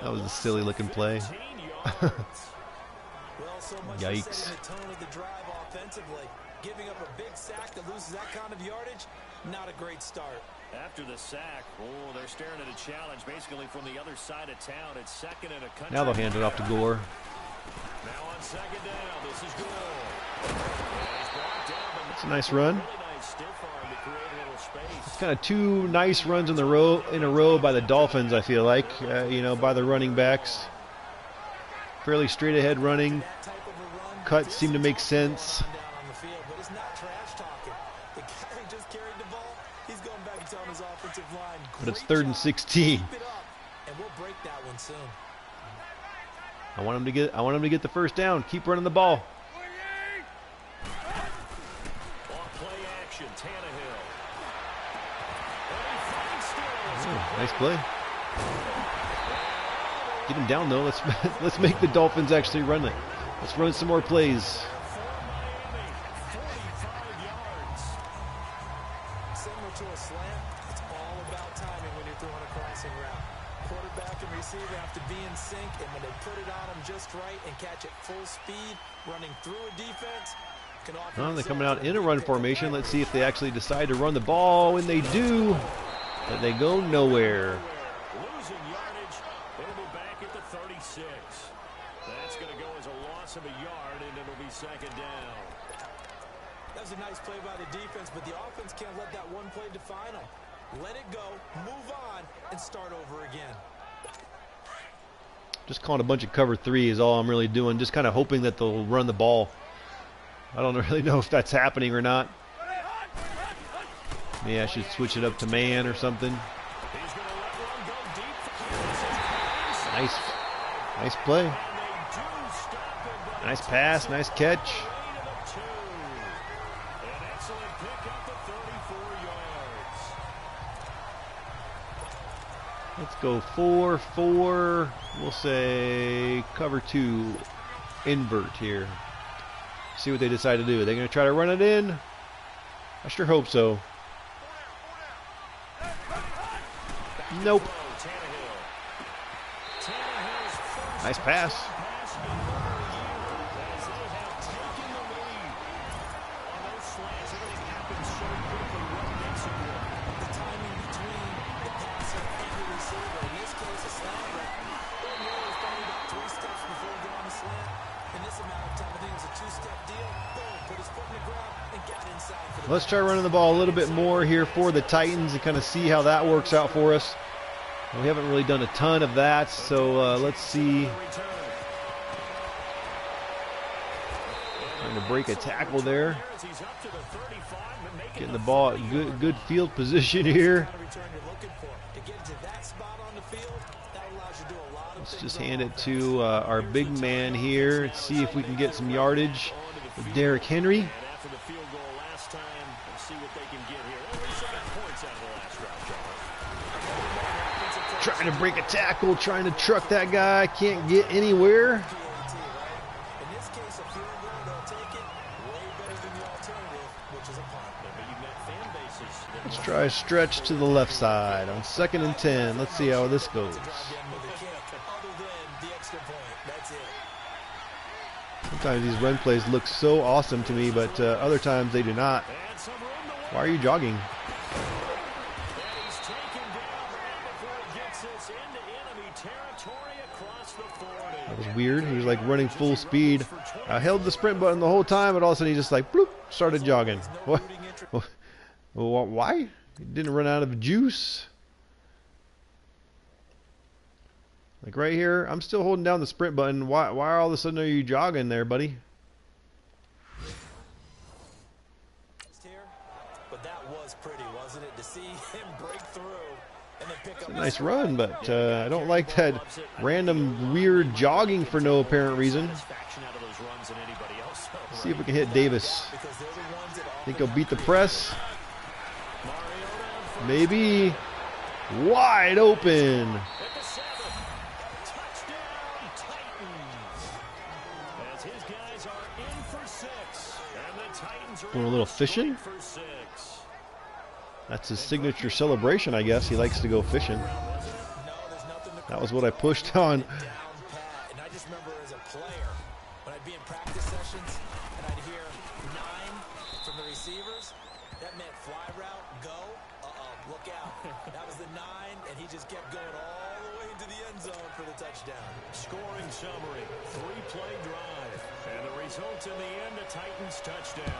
was a silly looking play. Well, so much Yikes. for setting the tone of the drive offensively. Giving up a big sack that loses that kind of yardage, not a great start. After the sack, oh, they're staring at a challenge basically from the other side of town. It's second and a country. Now they'll hand it off to Gore. Now on second down, this is Gore. It's a nice run. Really nice stiff arm to create a little space. It's kind of two nice runs in a row by the Dolphins, I feel like, you know, by the running backs. Fairly straight ahead running. Cuts seem to make sense. But it's 3rd and 16. And we'll break that one soon. I want him to get the first down. Keep running the ball. On play action, Tannehill. Oh, nice play. Get him down though. Let's make the Dolphins actually run it. Let's run some more plays. Similar to a slant, it's all about timing when you're throwing a crossing route. Quarterback and receiver have to be in sync, and when they put it on them just right and catch it full speed, running through a defense, can offer. Well, they're coming out in a run formation. Let's see if they actually decide to run the ball. When they do, but they go nowhere. Losing yardage. It'll be back at the 36. That's going to go as a loss of a yard, and it'll be second down. That was a nice play by the defense, but the offense can't let that one play define them. Let it go, move on, and start over again. Just calling a bunch of cover 3 is all I'm really doing. Just kind of hoping that they'll run the ball. I don't really know if that's happening or not. Maybe I should switch it up to man or something. Nice play. Nice pass, nice catch. Let's go 4-4. We'll say cover 2 invert here. See what they decide to do. Are they going to try to run it in? I sure hope so. Nope. Nice pass. Let's try running the ball a little bit more here for the Titans and kind of see how that works out for us. We haven't really done a ton of that, so let's see. Trying to break a tackle there. Getting the ball at good field position here. Let's just hand it to our big man here and see if we can get some yardage with Derrick Henry. Trying to break a tackle, trying to truck that guy, can't get anywhere. Let's try a stretch to the left side on 2nd and 10. Let's see how this goes. Sometimes these run plays look so awesome to me, but other times they do not. Why are you jogging? That was weird. He was like running full speed. I held the sprint button the whole time, but all of a sudden he just like bloop, started jogging. What? Why? He didn't run out of juice. Like right here, I'm still holding down the sprint button. Why all of a sudden are you jogging there, buddy? But that was pretty, wasn't it? To see him break through and then pick up. It's a nice run, but I don't like that random weird jogging for no apparent reason. Let's see if we can hit Davis. Think he'll beat the press. Maybe. Wide open. Doing a little fishing. That's his signature celebration, I guess. He likes to go fishing. That was what I pushed on. And I just remember as a player, when I'd be in practice sessions and I'd hear 9, receivers. That meant fly route, go. Look out. That was the 9, and he just kept going all the way into the end zone for the touchdown. Scoring summary, 3-play drive. And the result in the end, a Titans touchdown.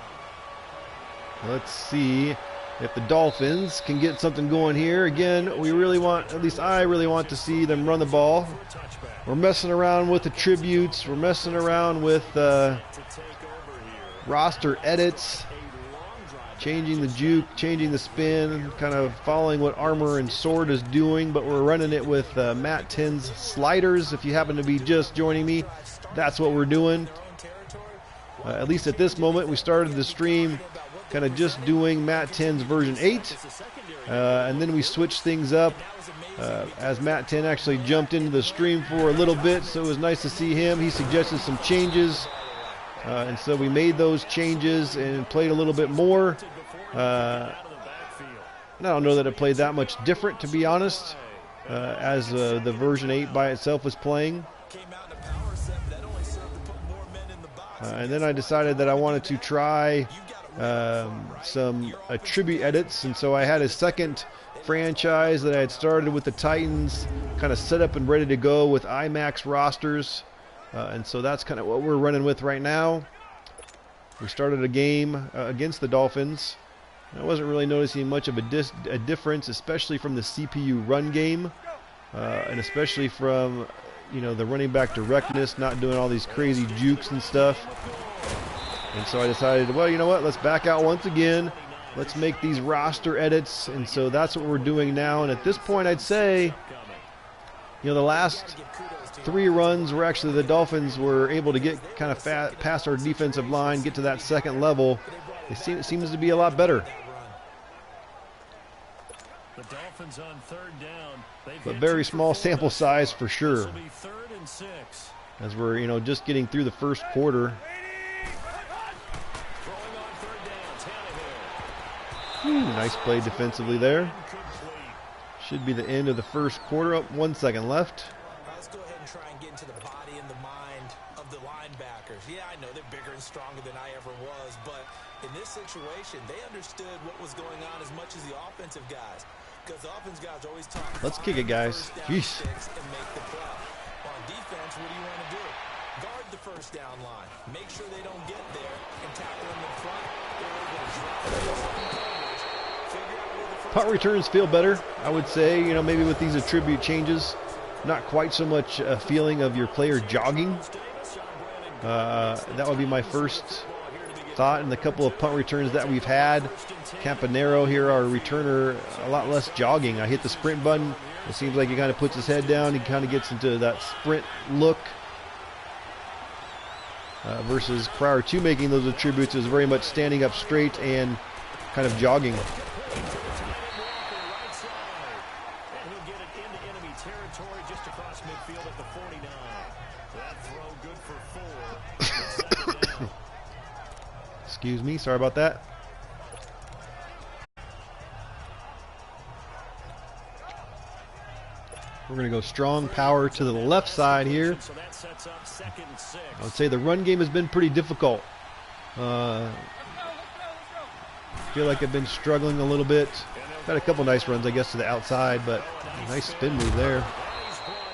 Let's see if the Dolphins can get something going here. Again, we really want, at least I really want to see them run the ball. We're messing around with attributes. We're messing around with roster edits, changing the juke, changing the spin, kind of following what Armor and Sword is doing, but we're running it with Matt10's sliders. If you happen to be just joining me, that's what we're doing. At least at this moment, we started the stream kind of just doing Matt10's version 8, and then we switched things up as Matt10 actually jumped into the stream for a little bit, so it was nice to see him. He suggested some changes, and so we made those changes and played a little bit more. And I don't know that it played that much different, to be honest, as the version 8 by itself was playing. And then I decided that I wanted to try some attribute edits, and so I had a second franchise that I had started with the Titans kind of set up and ready to go with IMAX rosters, and so that's kind of what we're running with right now. We started a game against the Dolphins. I wasn't really noticing much of a difference, especially from the CPU run game, and especially from, you know, the running back directness, not doing all these crazy jukes and stuff. And so I decided, well, you know what, let's back out once again. Let's make these roster edits, and so that's what we're doing now. And at this point, I'd say, you know, the last 3 runs were actually the Dolphins were able to get kind of past our defensive line, get to that second level. It seems to be a lot better. The Dolphins on 3rd down. But very small sample size for sure. This will be 3rd and 6. As we're, you know, just getting through the first quarter. Nice play defensively there. Should be the end of the first quarter. Up 1 second left. Let's go ahead and try and get into the body and the mind of the linebackers. Yeah, I know they're bigger and stronger than I ever was, but in this situation, they understood what was going on as much as the offensive guys. Because the offensive guys always talk. Let's kick it, guys. Jeez. And make the play. On defense, what do you want to do? Guard the first down line. Make sure they don't get there and tackle them in front. They're able to drop. Punt returns feel better, I would say. You know, maybe with these attribute changes, not quite so much a feeling of your player jogging. That would be my first thought. In the couple of punt returns that we've had, Campanero here, our returner, a lot less jogging. I hit the sprint button. It seems like he kind of puts his head down. He kind of gets into that sprint look. Versus prior to making those attributes, is very much standing up straight and kind of jogging. Excuse me, sorry about that. We're going to go strong power to the left side here. I would say the run game has been pretty difficult. I feel like I've been struggling a little bit. Had a couple nice runs, I guess, to the outside, but a nice spin move there.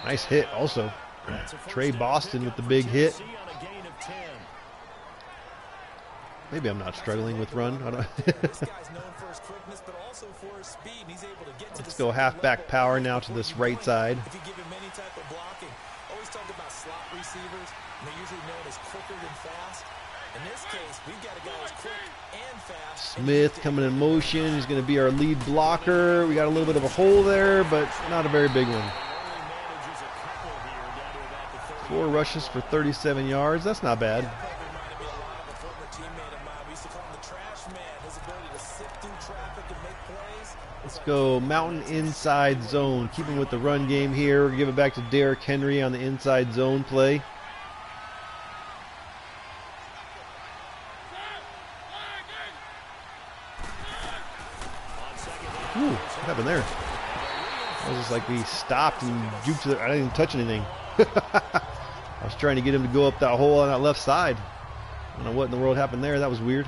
Nice hit also. Trey Boston with the big hit. Maybe I'm not struggling with run. I don't Let's go halfback power now to this right side. If you give him any type of blocking, always talk about slot receivers, and they're usually known as quicker than fast. In this case, we've got a guy who's quick and fast. Smith coming in motion. He's going to be our lead blocker. We got a little bit of a hole there, but not a very big one. 4 rushes for 37 yards. That's not bad. Let's go mountain inside zone. Keeping with the run game here. We're going to give it back to Derrick Henry on the inside zone play. Ooh, what happened there? It was just like we stopped and juked to the, I didn't even touch anything. I was trying to get him to go up that hole on that left side. I don't know what in the world happened there. That was weird.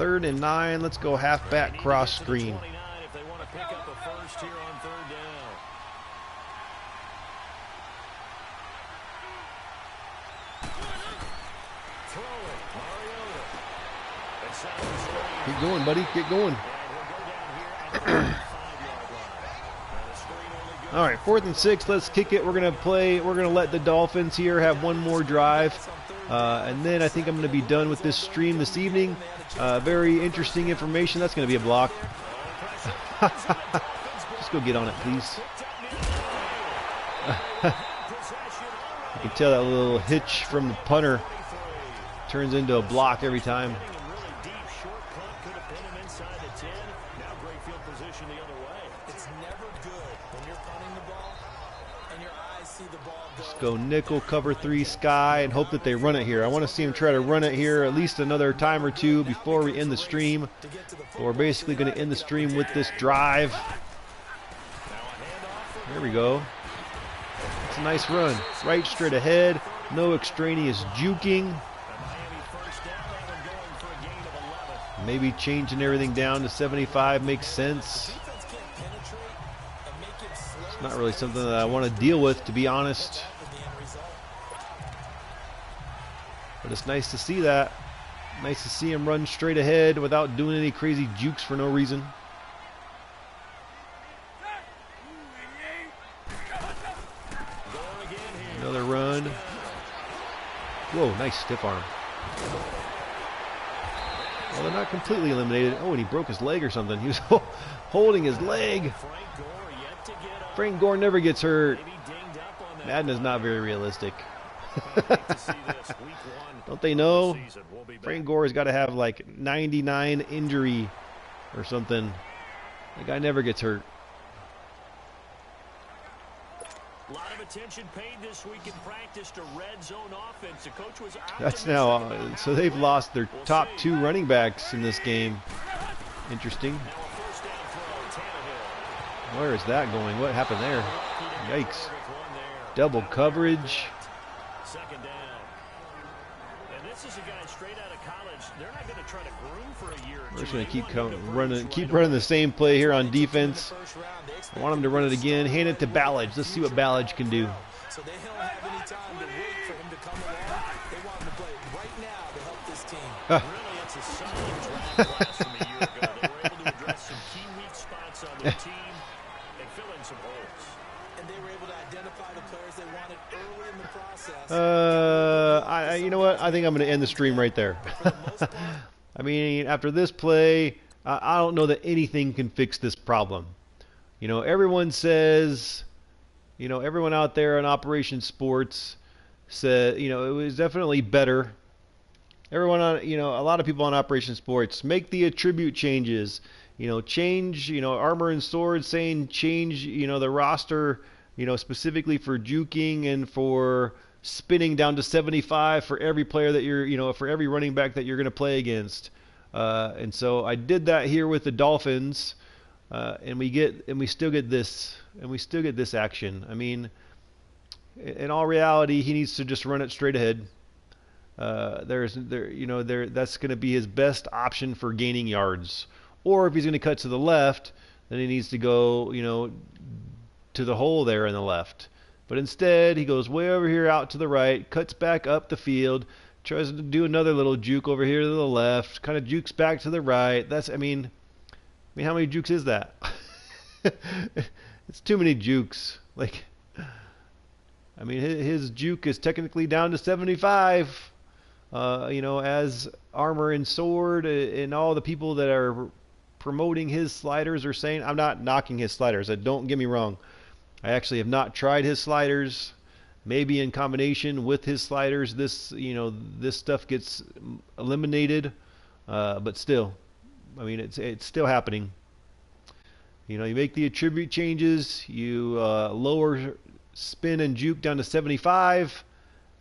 3rd and 9. Let's go halfback cross screen. If they want to pick up a first here on 3rd down. Throw it, Mariota. It's out of the screen. Keep going, buddy. Get going. All right, 4th and 6. Let's kick it. We're gonna let the Dolphins here have one more drive, and then I think I'm gonna be done with this stream this evening. Very interesting information. That's gonna be a block. Just go get on it, please. You can tell that little hitch from the punter turns into a block every time. Go nickel, cover 3, sky, and hope that they run it here. I want to see them try to run it here at least another time or two before we end the stream. But we're basically going to end the stream with this drive. There we go. It's a nice run. Right straight ahead. No extraneous juking. Maybe changing everything down to 75 makes sense. It's not really something that I want to deal with, to be honest. But it's nice to see that. Nice to see him run straight ahead without doing any crazy jukes for no reason. Another run. Whoa, nice stiff arm. Well, they're not completely eliminated. Oh, and he broke his leg or something. He was holding his leg. Frank Gore never gets hurt. Madden is not very realistic. Don't they know? Frank Gore's got to have like 99 injury or something. The guy never gets hurt. A lot of attention paid this week in practice to red zone offense. The coach was That's now, so they've lost their top 2 running backs in this game. Interesting. Where is that going? What happened there? Yikes. Double coverage. Second down. And this is a guy straight out of college. They're not going to try to groom for a year or two. We're just going to keep running the same play here on defense. I want him to run it again. Hand it to Ballage. Let's see what Ballage can do. So they don't have any time to wait for him to come along. They want him to play right now to help this team. Really, it's a solid draft class from a year ago. They were able to address some key weak spots on their team and fill in some holes. And they were able to identify the players they wanted early in the process. You know what? I think I'm going to end the stream right there. I mean, after this play, I don't know that anything can fix this problem. You know, everyone says, you know, everyone out there in Operation Sports said, you know, it was definitely better. Everyone on, you know, a lot of people on Operation Sports make the attribute changes. You know, change, you know, Armor and Sword saying change, you know, the roster, you know, specifically for juking and for spinning down to 75 for every player that you're, you know, for every running back that you're going to play against. And so I did that here with the Dolphins, and we still get this action. I mean, in all reality, he needs to just run it straight ahead. That's going to be his best option for gaining yards. Or if he's going to cut to the left, then he needs to go, you know, to the hole there in the left. But instead, he goes way over here out to the right, cuts back up the field, tries to do another little juke over here to the left, kind of jukes back to the right. I mean, how many jukes is that? It's too many jukes. Like, I mean, his juke is technically down to 75. You know, as Armor and Sword and all the people that are promoting his sliders are saying, I'm not knocking his sliders. Don't get me wrong. I actually have not tried his sliders. Maybe in combination with his sliders, this stuff gets eliminated. But still, I mean, it's still happening. You know, you make the attribute changes, you lower spin and juke down to 75,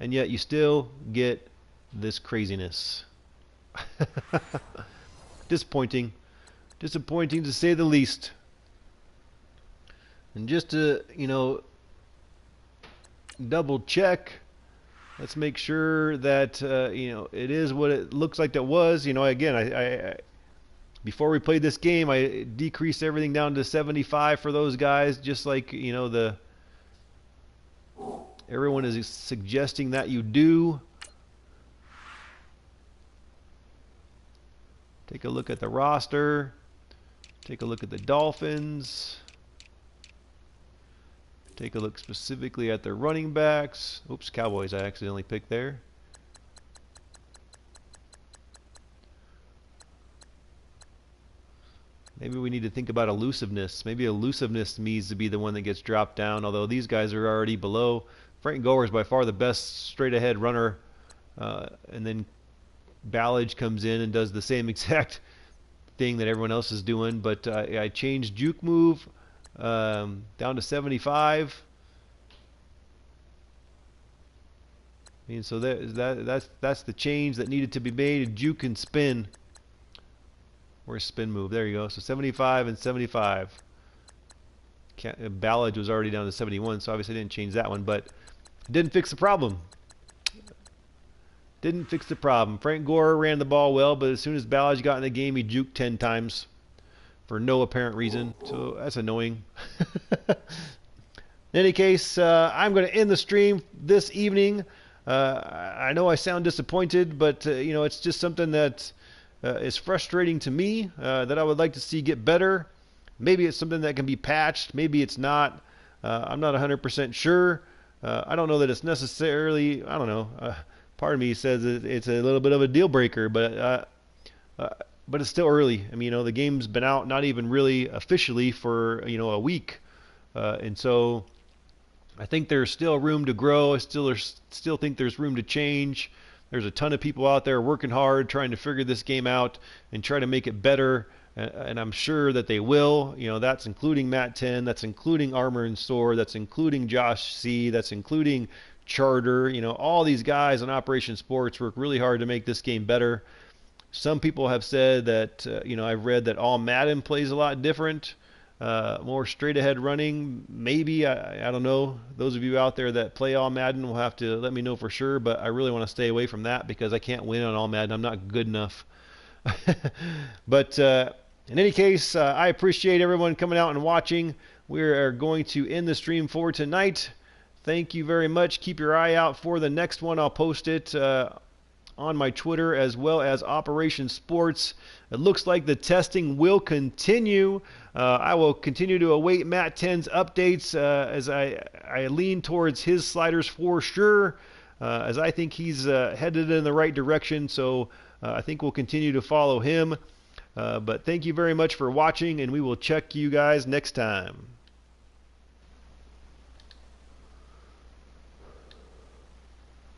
and yet you still get this craziness. Disappointing to say the least. And just to, you know, double check, let's make sure that you know, it is what it looks like it was. You know, again, before we played this game, I decreased everything down to 75 for those guys, just like, you know, everyone is suggesting that you do. Take a look at the roster. Take a look at the Dolphins. Take a look specifically at their running backs. Oops, Cowboys I accidentally picked there. Maybe we need to think about elusiveness. Maybe elusiveness needs to be the one that gets dropped down, although these guys are already below. Frank Gore is by far the best straight-ahead runner, and then Ballage comes in and does the same exact thing that everyone else is doing, but I changed juke move down to 75. I mean, so that's the change that needed to be made. Juke and spin. Where's spin move? There you go. So 75 and 75. Ballage was already down to 71, so obviously I didn't change that one, but it didn't fix the problem. Didn't fix the problem. Frank Gore ran the ball well, but as soon as Ballage got in the game, he juked 10 times for no apparent reason. So that's annoying. In any case, I'm going to end the stream this evening. I know I sound disappointed, but you know, it's just something that is frustrating to me, that I would like to see get better. Maybe it's something that can be patched. Maybe it's not. I'm not 100% sure. I don't know that it's necessarily, I don't know. Part of me says it's a little bit of a deal breaker, but it's still early. I mean, you know, the game's been out not even really officially for, you know, a week, and so I think there's still room to grow. I still think there's room to change. There's a ton of people out there working hard, trying to figure this game out and try to make it better, and I'm sure that they will. You know, that's including Matt10, that's including Armor and Sword, that's including Josh C, that's including Charter. You know, all these guys on Operation Sports work really hard to make this game better. Some people have said that, you know, I've read that all Madden plays a lot different, more straight ahead running. Maybe, I don't know. Those of you out there that play all Madden will have to let me know for sure, but I really want to stay away from that because I can't win on all Madden. I'm not good enough. But in any case, I appreciate everyone coming out and watching. We are going to end the stream for tonight. Thank you very much. Keep your eye out for the next one. I'll post it on my Twitter as well as Operation Sports. It looks like the testing will continue. I will continue to await Matt10's updates as I lean towards his sliders for sure, as I think he's headed in the right direction. So I think we'll continue to follow him. But thank you very much for watching, and we will check you guys next time.